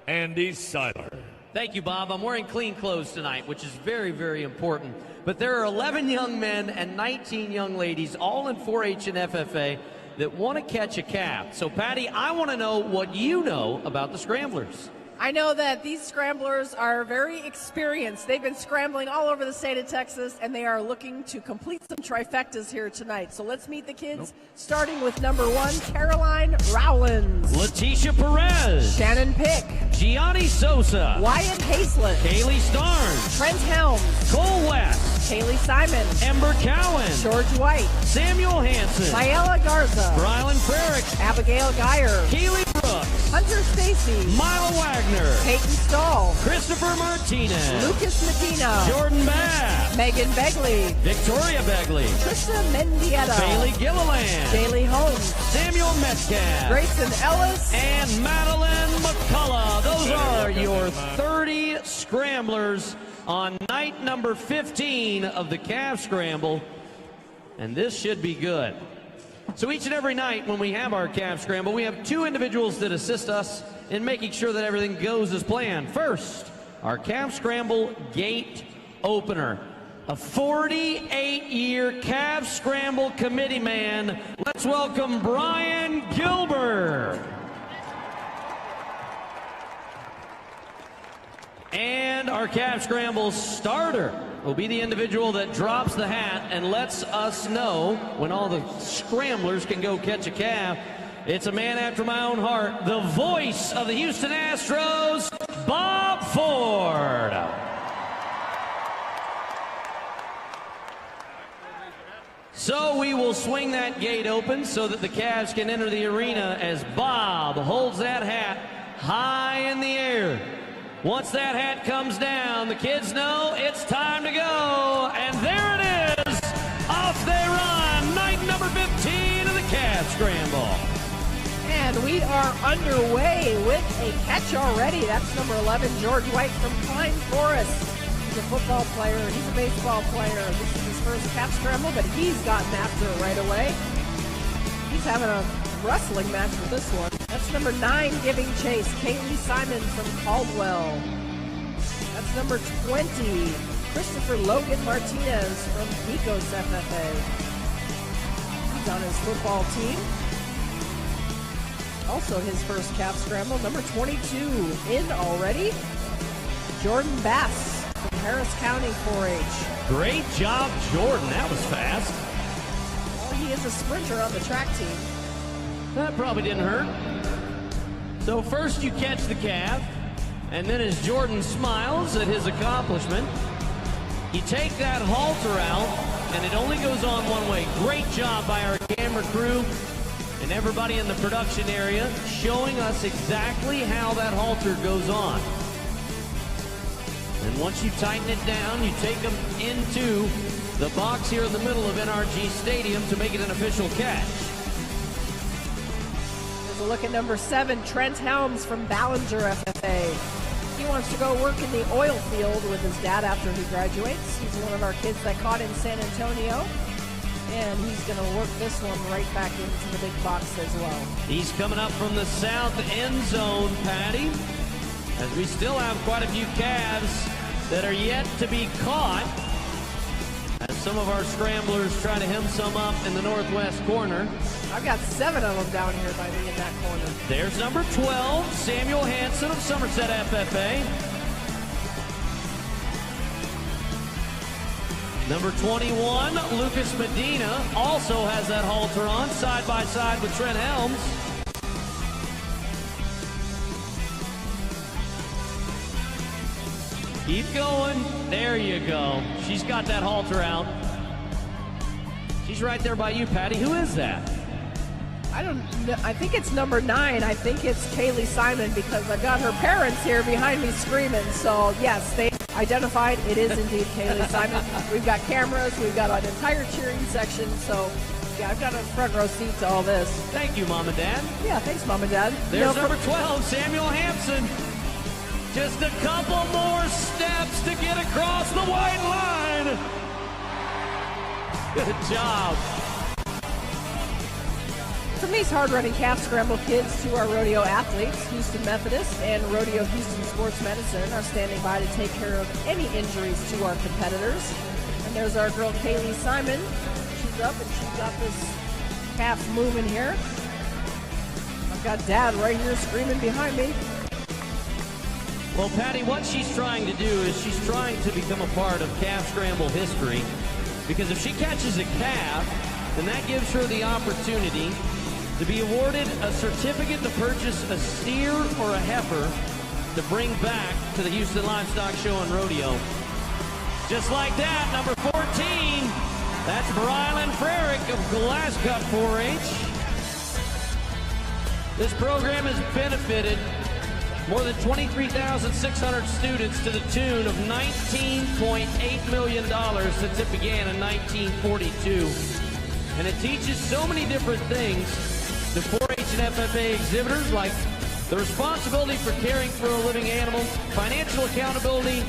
Andy Seiler. Thank you, Bob. I'm wearing clean clothes tonight, which is very, very important. But there are 11 young men and 19 young ladies, all in 4-H and FFA, that want to catch a calf. So, Patty, I want to know what you know about the scramblers. I know that these scramblers are very experienced. They've been scrambling all over the state of Texas, and they are looking to complete some trifectas here tonight. So let's meet the kids, starting with number 1, Caroline Rowlands. Letitia Perez. Shannon Pick. Gianni Sosa. Wyatt Haslett. Kaylee Starnes. Trent Helms. Cole West. Kaylee Simon. Ember Cowan. George White. Samuel Hansen. Mayela Garza. Brylan Frerick. Abigail Geyer. Keely Brooks. Hunter Stacy. Mila Wagner. Peyton Stahl. Christopher Martinez. Lucas Medina. Jordan Bass. Megan Begley. Victoria Begley. Trista Mendieta. Bailey Gilliland. Daly Holmes. Samuel Metcalf. Grayson Ellis. And Madeline McCullough. Those are your 30 scramblers on night number 15 of the calf scramble. And this should be good. So each and every night when we have our calf scramble, we have 2 individuals that assist us in making sure that everything goes as planned. First, our calf scramble gate opener. A 48-year calf scramble committee man. Let's welcome Brian Gilbert. And our calf scramble starter will be the individual that drops the hat and lets us know when all the scramblers can go catch a calf. It's a man after my own heart, the voice of the Houston Astros, Bob Ford. So we will swing that gate open so that the calves can enter the arena as Bob holds that hat high in the air. Once that hat comes down, the kids know it's time to go. And there it is. Off they run. Night number 15 of the calf scramble. And we are underway with a catch already. That's number 11, George White from Pine Forest. He's a football player. He's a baseball player. This is his first calf scramble, but he's gotten after it right away. He's having a wrestling match with this one. That's number 9, Giving Chase, Kaylee Simon from Caldwell. That's number 20, Christopher Logan Martinez from Pecos FFA. He's on his football team. Also his first calf scramble. Number 22 in already, Jordan Bass from Harris County 4-H. Great job, Jordan. That was fast. Well, he is a sprinter on the track team. That probably didn't hurt. So first you catch the calf, and then as Jordan smiles at his accomplishment, you take that halter out, and it only goes on one way. Great job by our camera crew and everybody in the production area showing us exactly how that halter goes on. And once you tighten it down, you take them into the box here in the middle of NRG Stadium to make it an official catch. A look at number 7, Trent Helms from Ballinger FFA. He wants to go work in the oil field with his dad after he graduates. He's one of our kids that caught in San Antonio, and he's going to work this one right back into the big box as well. He's coming up from the south end zone, Patty, as we still have quite a few calves that are yet to be caught, as some of our scramblers try to hem some up in the northwest corner. I've got 7 of them down here by me in that corner. There's number 12, Samuel Hansen of Somerset FFA. Number 21, Lucas Medina, also has that halter on, side by side with Trent Helms. Keep going. There you go. She's got that halter out. She's right there by you, Patty. Who is that? I don't know. I think it's number 9. I think it's Kaylee Simon because I've got her parents here behind me screaming. So, yes, they identified it is indeed Kaylee Simon. We've got cameras. We've got an entire cheering section. So, yeah, I've got a front row seat to all this. Thank you, Mom and Dad. Yeah, thanks, Mom and Dad. There's number 12, Samuel Hansen. Just a couple more steps to get across the white line. Good job. From these hard-running calf scramble kids to our rodeo athletes, Houston Methodist and Rodeo Houston Sports Medicine are standing by to take care of any injuries to our competitors. And there's our girl Kaylee Simon. She's up and she's got this calf moving here. I've got Dad right here screaming behind me. Well, Patty, what she's trying to do is she's trying to become a part of calf scramble history, because if she catches a calf, then that gives her the opportunity to be awarded a certificate to purchase a steer or a heifer to bring back to the Houston Livestock Show and Rodeo. Just like that, number 14, that's Brylan Frerick of Glasscut 4-H. This program has benefited more than 23,600 students to the tune of $19.8 million since it began in 1942. And it teaches so many different things to 4-H and FFA exhibitors, like the responsibility for caring for a living animal, financial accountability,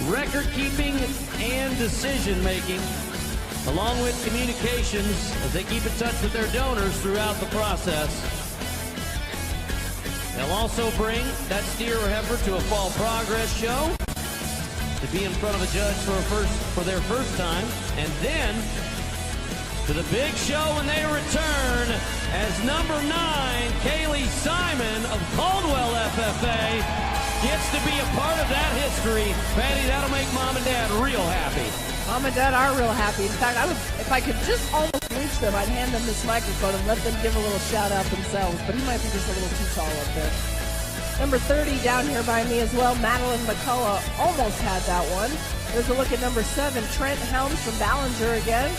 record keeping, and decision making, along with communications as they keep in touch with their donors throughout the process. They'll also bring that steer or heifer to a fall progress show to be in front of a judge for their first time, and then to the big show when they return as number 9, Kaylee Simon of Caldwell FFA gets to be a part of that history. Patty, that'll make Mom and Dad real happy. Mom and Dad are real happy. In fact, if I could just almost reach them, I'd hand them this microphone and let them give a little shout out themselves, but he might be just a little too tall up there. Number 30 down here by me as well, Madeline McCullough almost had that one. There's a look at number 7, Trent Helms from Ballinger again.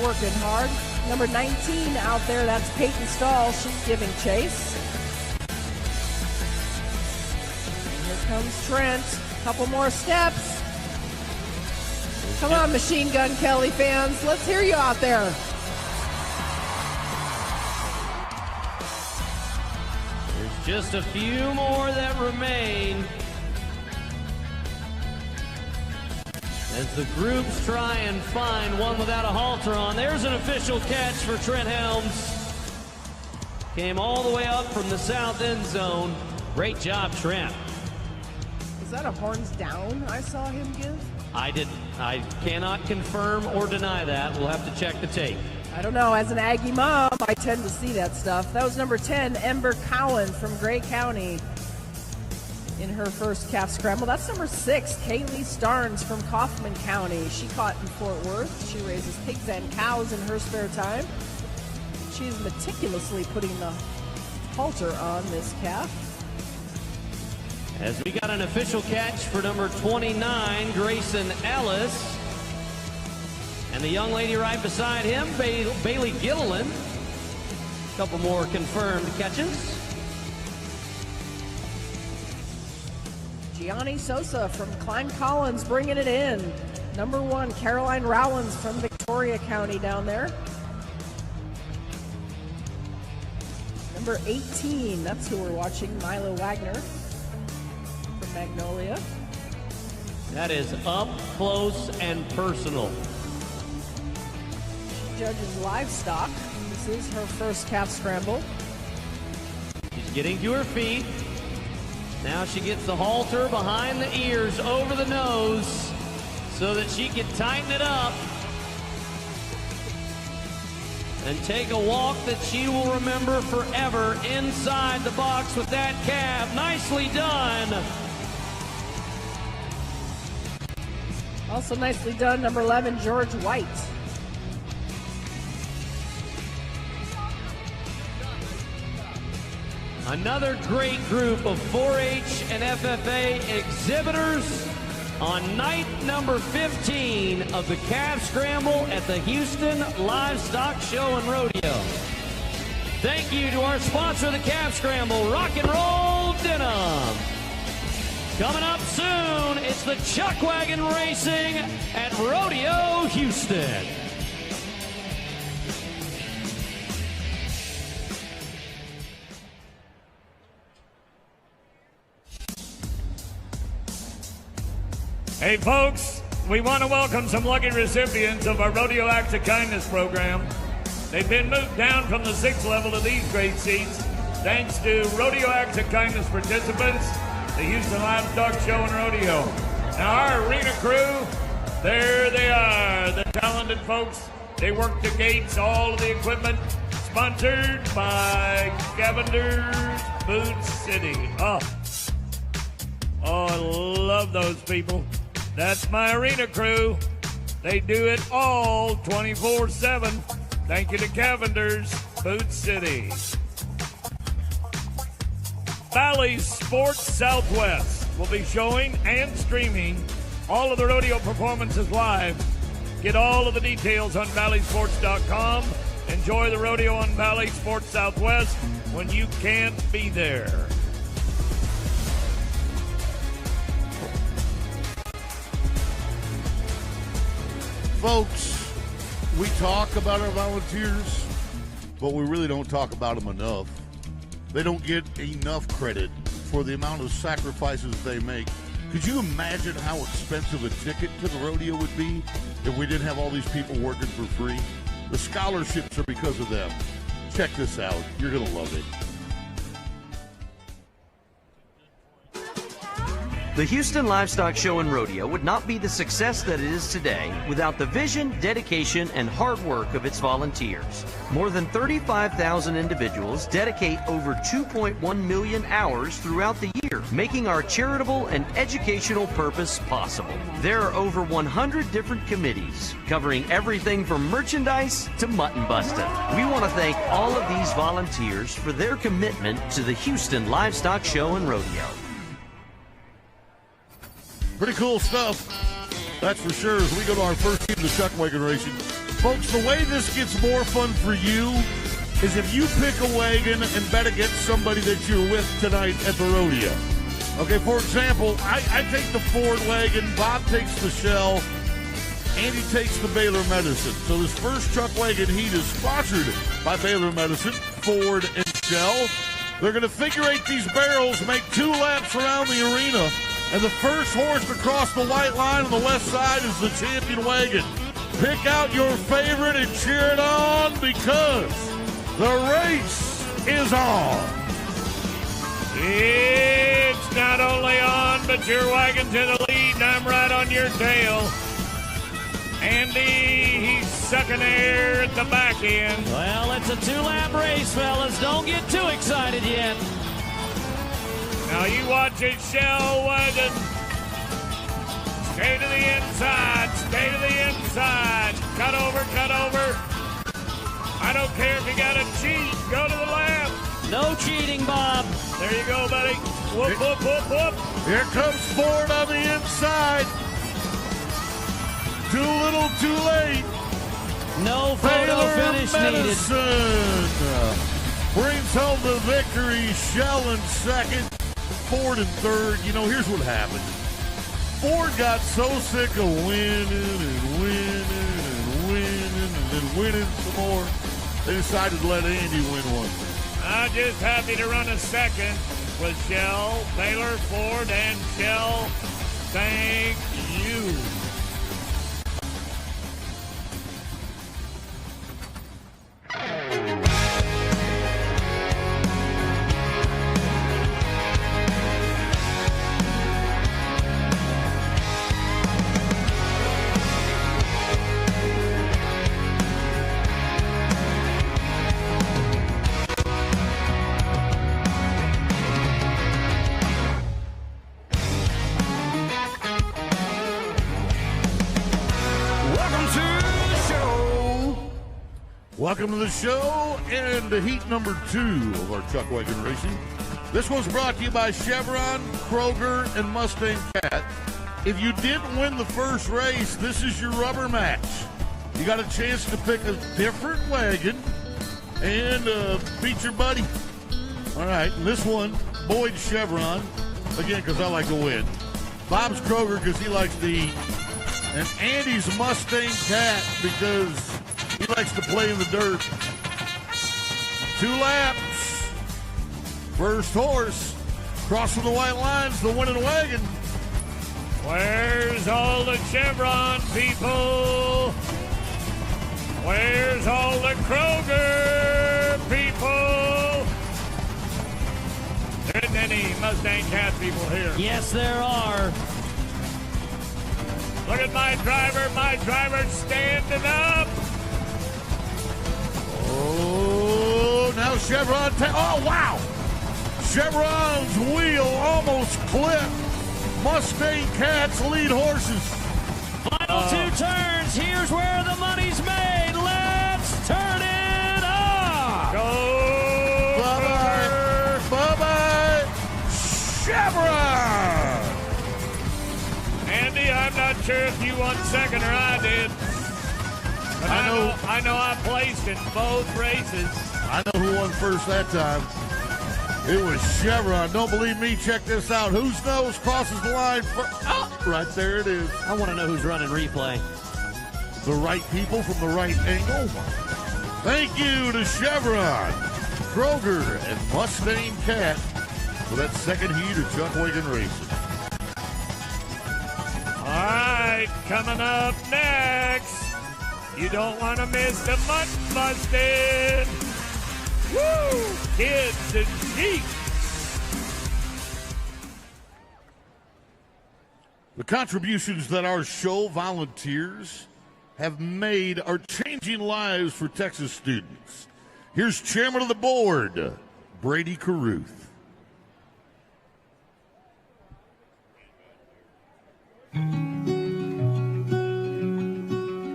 Working hard. Number 19 out there, that's Peyton Stahl. She's giving chase. And here comes Trent. Couple more steps. Come on, Machine Gun Kelly fans. Let's hear you out there. There's just a few more that remain as the groups try and find one without a halter on. There's an official catch for Trent Helms. Came all the way up from the south end zone. Great job, Trent. Is that a horns down I saw him give? I cannot confirm or deny that. We'll have to check the tape. I don't know. As an Aggie mom, I tend to see that stuff. That was number 10, Ember Cowan from Gray County in her first calf scramble. That's number 6, Kaylee Starnes from Kaufman County. She caught in Fort Worth. She raises pigs and cows in her spare time. She's meticulously putting the halter on this calf. As we got an official catch for number 29, Grayson Ellis. And the young lady right beside him, Bailey Gilliland. A couple more confirmed catches. Gianni Sosa from Klein Collins bringing it in. Number 1, Caroline Rowlands from Victoria County down there. Number 18, that's who we're watching, Milo Wagner from Magnolia. That is up close and personal. She judges livestock. This is her first calf scramble. She's getting to her feet. Now she gets the halter behind the ears, over the nose, so that she can tighten it up and take a walk that she will remember forever inside the box with that calf. Nicely done. Also nicely done, number 11, George White. Another great group of 4-H and FFA exhibitors on night number 15 of the Calf Scramble at the Houston Livestock Show and Rodeo. Thank you to our sponsor of the Calf Scramble, Rock and Roll Denim. Coming up soon, it's the Chuck Wagon Racing at Rodeo Houston. Hey folks, we want to welcome some lucky recipients of our Rodeo Acts of Kindness program. They've been moved down from the 6th level to these great seats thanks to Rodeo Acts of Kindness participants, the Houston Livestock Show and Rodeo. Now our arena crew, there they are, the talented folks. They work the gates, all of the equipment, sponsored by Cavender's Food City. Oh, Oh, I love those people. That's my arena crew. They do it all 24/7. Thank you to Cavender's Food City. Valley Sports Southwest will be showing and streaming all of the rodeo performances live. Get all of the details on valleysports.com. Enjoy the rodeo on Valley Sports Southwest when you can't be there. Folks, we talk about our volunteers, but we really don't talk about them enough. They don't get enough credit for the amount of sacrifices they make. Could you imagine how expensive a ticket to the rodeo would be if we didn't have all these people working for free? The scholarships are because of them. Check this out. You're going to love it. The Houston Livestock Show and Rodeo would not be the success that it is today without the vision, dedication, and hard work of its volunteers. More than 35,000 individuals dedicate over 2.1 million hours throughout the year, making our charitable and educational purpose possible. There are over 100 different committees covering everything from merchandise to mutton busting. We want to thank all of these volunteers for their commitment to the Houston Livestock Show and Rodeo. Pretty cool stuff, that's for sure, as we go to our first team, the chuck wagon racing. Folks, the way this gets more fun for you is if you pick a wagon and bet against somebody that you're with tonight at the rodeo. Okay, for example, I take the Ford wagon, Bob takes the Shell, Andy takes the Baylor Medicine. So this first chuck wagon heat is sponsored by Baylor Medicine, Ford, and Shell. They're going to figure eight these barrels, make 2 laps around the arena. And the first horse to cross the white line on the west side is the champion wagon. Pick out your favorite and cheer it on because the race is on. It's not only on, but your wagon's in the lead, and I'm right on your tail. Andy, he's sucking air at the back end. Well, it's a 2-lap race, fellas. Don't get too excited yet. Now you watch it, Shell wagon. Stay to the inside, stay to the inside. Cut over, cut over. I don't care if you got to cheat. Go to the left. No cheating, Bob. There you go, buddy. Whoop, whoop, whoop, whoop. Here comes Ford on the inside. Too little, too late. No photo finish needed. Brings home the victory. Shell in second. Ford in third. You know, here's what happened. Ford got so sick of winning and winning and winning and then winning some more, they decided to let Andy win one. I'm just happy to run a second with Shell, Baylor, Ford, and Shell. Thank you. Welcome to the show and heat number 2 of our Chuck Wagon Racing. This one's brought to you by Chevron, Kroger, and Mustang Cat. If you didn't win the first race, this is your rubber match. You got a chance to pick a different wagon and beat your buddy. All right, and this one, Boyd's Chevron, again, because I like to win. Bob's Kroger, because he likes to eat. And Andy's Mustang Cat, because he likes to play in the dirt. 2 laps. First horse crossing the white lines, the winning wagon. Where's all the Chevron people? Where's all the Kroger people? There isn't any Mustang Cat people here. Yes, there are. Look at my driver's standing up. Oh, now Chevron. Oh, wow. Chevron's wheel almost clipped Mustang Cats lead horses. Final 2 turns. Here's where the money's made. Let's turn it on. Go. Bye-bye. Bye-bye. Chevron. Andy, I'm not sure if you won second or I did. But I know I placed in both races. I know who won first that time. It was Chevron. Don't believe me? Check this out. Whose nose crosses the line? Right there it is. I want to know who's running replay. The right people from the right angle. Thank you to Chevron, Kroger, and Mustang Cat for that second heat of Chuck Wagon Racing. All right, coming up next, you don't want to miss the Mutt Busted. Woo! Kids and Jeep. The contributions that our show volunteers have made are changing lives for Texas students. Here's Chairman of the Board, Brady Carruth.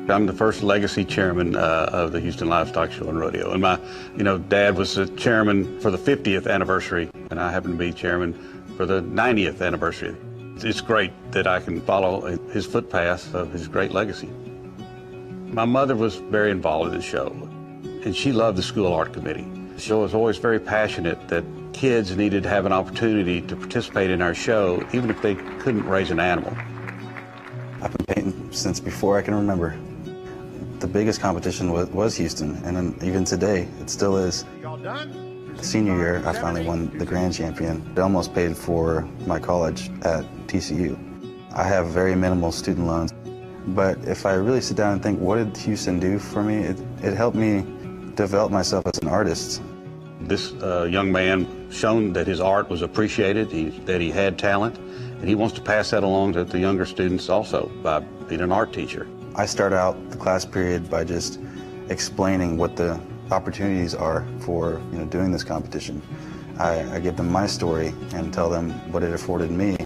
I'm the first legacy chairman of the Houston Livestock Show and Rodeo. And my, dad was the chairman for the 50th anniversary, and I happen to be chairman for the 90th anniversary. It's great that I can follow his footpath of his great legacy. My mother was very involved in the show, and she loved the school art committee. She was always very passionate that kids needed to have an opportunity to participate in our show, even if they couldn't raise an animal. I've been painting since before I can remember. The biggest competition was Houston, and then even today, it still is. Y'all done? Senior year, I finally won the grand champion. It almost paid for my college at TCU. I have very minimal student loans, but if I really sit down and think, what did Houston do for me? It helped me develop myself as an artist. This young man shown that his art was appreciated, that he had talent, and he wants to pass that along to the younger students also by being an art teacher. I start out the class period by just explaining what the opportunities are for doing this competition. I give them my story and tell them what it afforded me.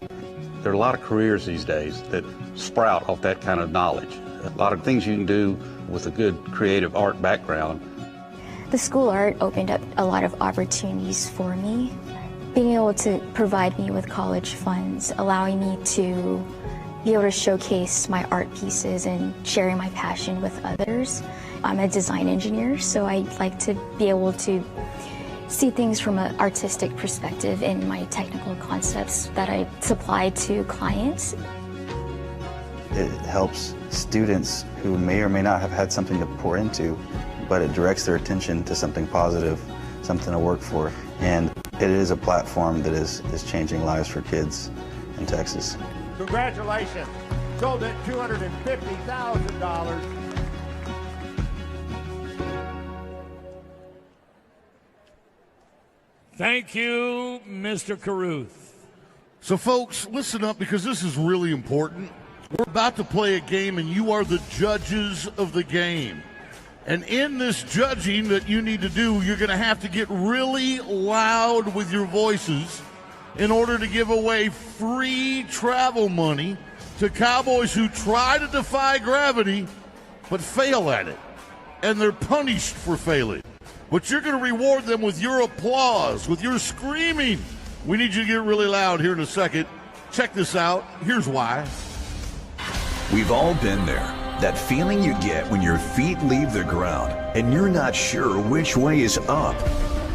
There are a lot of careers these days that sprout off that kind of knowledge. A lot of things you can do with a good creative art background. The school art opened up a lot of opportunities for me. Being able to provide me with college funds, allowing me to be able to showcase my art pieces and sharing my passion with others. I'm a design engineer, so I like to be able to see things from an artistic perspective in my technical concepts that I supply to clients. It helps students who may or may not have had something to pour into, but it directs their attention to something positive, something to work for. And it is a platform that is changing lives for kids in Texas. Congratulations. Sold at $250,000. Thank you, Mr. Carruth. So, folks, listen up because this is really important. We're about to play a game, and you are the judges of the game. And in this judging that you need to do, you're going to have to get really loud with your voices in order to give away free travel money to cowboys who try to defy gravity but fail at it. And they're punished for failing. But you're going to reward them with your applause, with your screaming. We need you to get really loud here in a second. Check this out. Here's why. We've all been there. That feeling you get when your feet leave the ground and you're not sure which way is up.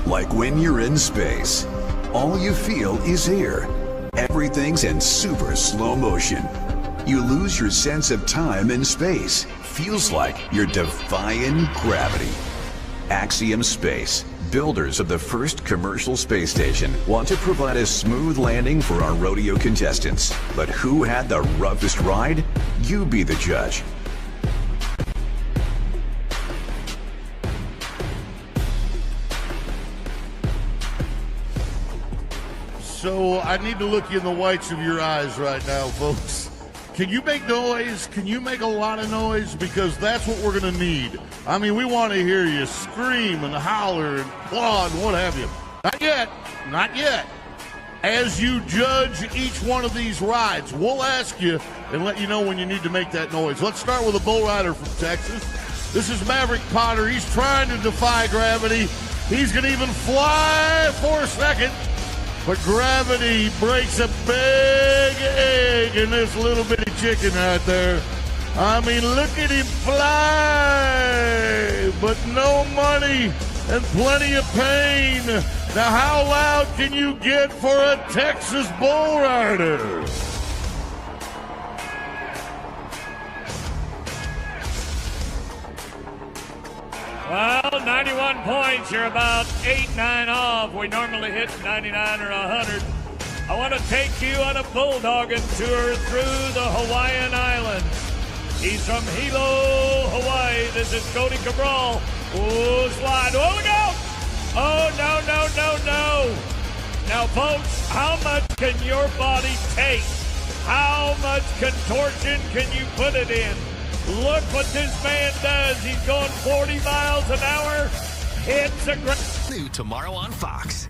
Like when you're in space. All you feel is air. Everything's in super slow motion. You lose your sense of time and space. Feels like you're defying gravity. Axiom Space, builders of the first commercial space station, want to provide a smooth landing for our rodeo contestants. But who had the roughest ride? You be the judge. So I need to look you in the whites of your eyes right now, folks. Can you make noise? Can you make a lot of noise? Because that's what we're going to need. I mean, we want to hear you scream and holler and applaud and what have you. Not yet. Not yet. as you judge each one of these rides. We'll ask you and let you know when you need to make that noise. Let's start with a bull rider from Texas. This is Maverick Potter. He's trying to defy gravity. He's going to even fly for a second. But gravity breaks a big egg in this little bitty chicken right there. I mean, look at him fly, but no money and plenty of pain. Now, how loud can you get for a Texas bull rider? Well, 91 points. You're about 8-9 off. We normally hit 99 or 100. I want to take you on a bulldogging tour through the Hawaiian Islands. He's from Hilo, Hawaii. This is Cody Cabral. Oh, slide. Oh, look out! Oh, no, no, no, no. Now, folks, how much can your body take? How much contortion can you put it in? Look what this man does. He's going 40 miles an hour. It's a great... New tomorrow on Fox.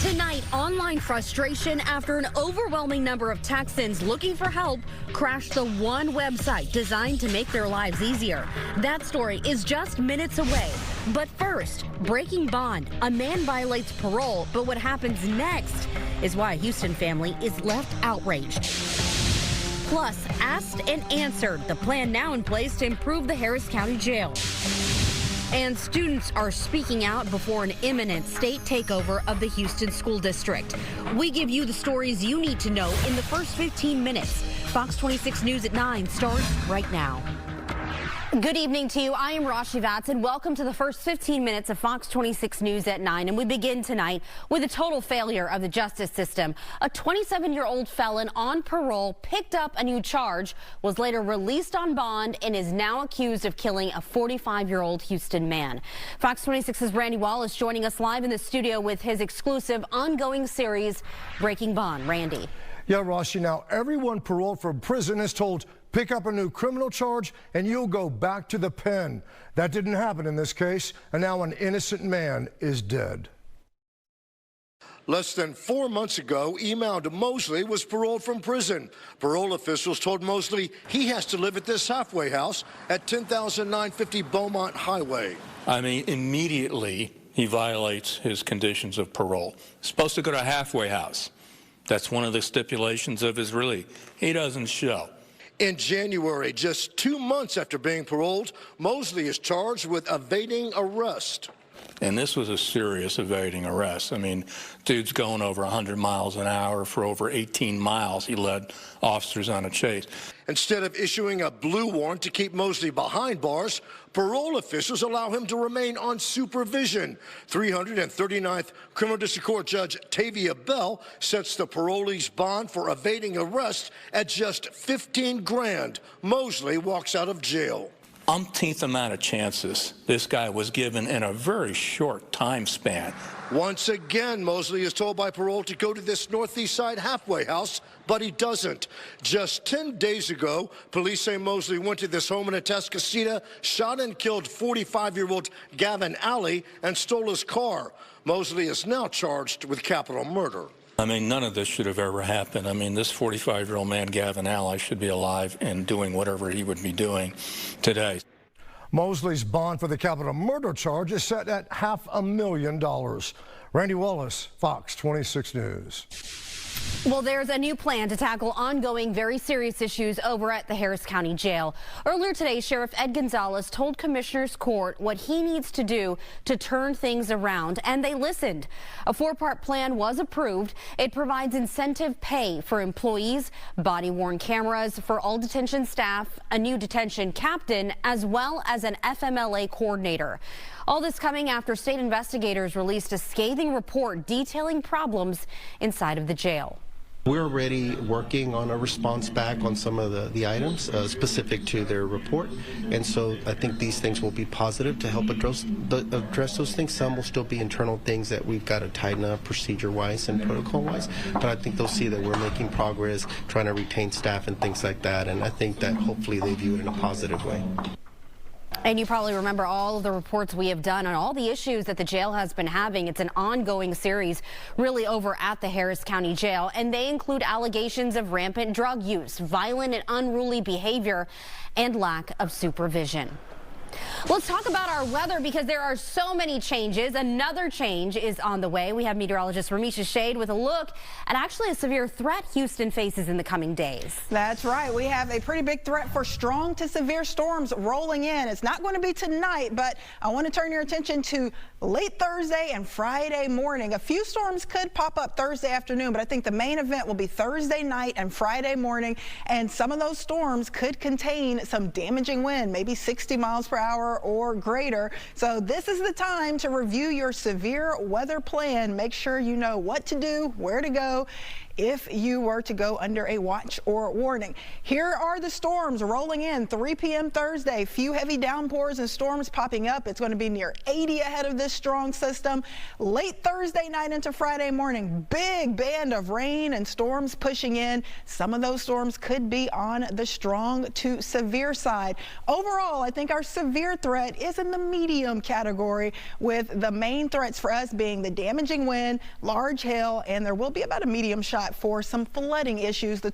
Tonight, online frustration after an overwhelming number of Texans looking for help crashed the one website designed to make their lives easier. That story is just minutes away. But first, breaking bond. A man violates parole, but what happens next is why a Houston family is left outraged. Plus, asked and answered, the plan now in place to improve the Harris County Jail. And students are speaking out before an imminent state takeover of the Houston School District. We give you the stories you need to know in the first 15 minutes. Fox 26 News at 9 starts right now. Good evening to you. I am Rashi Vatz, and welcome to the first 15 minutes of Fox 26 News at 9. And we begin tonight with a total failure of the justice system. A 27-year-old felon on parole picked up a new charge, was later released on bond, and is now accused of killing a 45-year-old Houston man. Fox 26's Randy Wallace joining us live in the studio with his exclusive ongoing series, Breaking Bond. Randy. Yeah, Rashi, now everyone paroled from prison is told, pick up a new criminal charge and you'll go back to the pen. That didn't happen in this case, and now an innocent man is dead. Less than 4 months ago, Emound Mosley was paroled from prison. Parole officials told Mosley he has to live at this halfway house at 10,950 Beaumont Highway. I mean, immediately he violates his conditions of parole. He's supposed to go to a halfway house. That's one of the stipulations of his release. He doesn't show. In January, just 2 months after being paroled, Mosley is charged with evading arrest. And this was a serious evading arrest. I mean, dude's going over 100 miles an hour for over 18 miles. He led officers on a chase. Instead of issuing a blue warrant to keep Mosley behind bars, parole officials allow him to remain on supervision. 339th Criminal District Court Judge Tavia Bell sets the parolee's bond for evading arrest at just $15,000. Mosley walks out of jail. Umpteenth amount of chances this guy was given in a very short time span. Once again, Mosley is told by parole to go to this northeast side halfway house, but he doesn't. Just 10 days ago, police say Mosley went to this home in Atascocita, shot and killed 45-year-old Gavin Alley, and stole his car. Mosley is now charged with capital murder. I mean, none of this should have ever happened. I mean, this 45-year-old man, Gavin Alley, should be alive and doing whatever he would be doing today. Mosley's bond for the capital murder charge is set at $500,000. Randy Wallace, Fox 26 News. Well, there's a new plan to tackle ongoing very serious issues over at the Harris County Jail. Earlier today, Sheriff Ed Gonzalez told Commissioner's Court what he needs to do to turn things around, and they listened. A 4-part plan was approved. It provides incentive pay for employees, body-worn cameras for all detention staff, a new detention captain, as well as an FMLA coordinator. All this coming after state investigators released a scathing report detailing problems inside of the jail. We're already working on a response back on some of the items specific to their report, and so I think these things will be positive to help address those things. Some will still be internal things that we've got to tighten up procedure-wise and protocol-wise, but I think they'll see that we're making progress, trying to retain staff and things like that, and I think that hopefully they view it in a positive way. And you probably remember all of the reports we have done on all the issues that the jail has been having. It's an ongoing series really over at the Harris County Jail, and they include allegations of rampant drug use, violent and unruly behavior, and lack of supervision. Let's talk about our weather because there are so many changes. Another change is on the way. We have meteorologist Ramisha Shade with a look at actually a severe threat Houston faces in the coming days. That's right. We have a pretty big threat for strong to severe storms rolling in. It's not going to be tonight, but I want to turn your attention to late Thursday and Friday morning. A few storms could pop up Thursday afternoon, but I think the main event will be Thursday night and Friday morning. And some of those storms could contain some damaging wind, maybe 60 miles per hour or greater. So this is the time to review your severe weather plan. Make sure you know what to do, where to go if you were to go under a watch or warning. Here are the storms rolling in 3 p.m. Thursday. Few heavy downpours and storms popping up. It's going to be near 80 ahead of this strong system. Late Thursday night into Friday morning, big band of rain and storms pushing in. Some of those storms could be on the strong to severe side. Overall, I think our severe threat is in the medium category, with the main threats for us being the damaging wind, large hail, and there will be about a medium shot for some flooding issues. The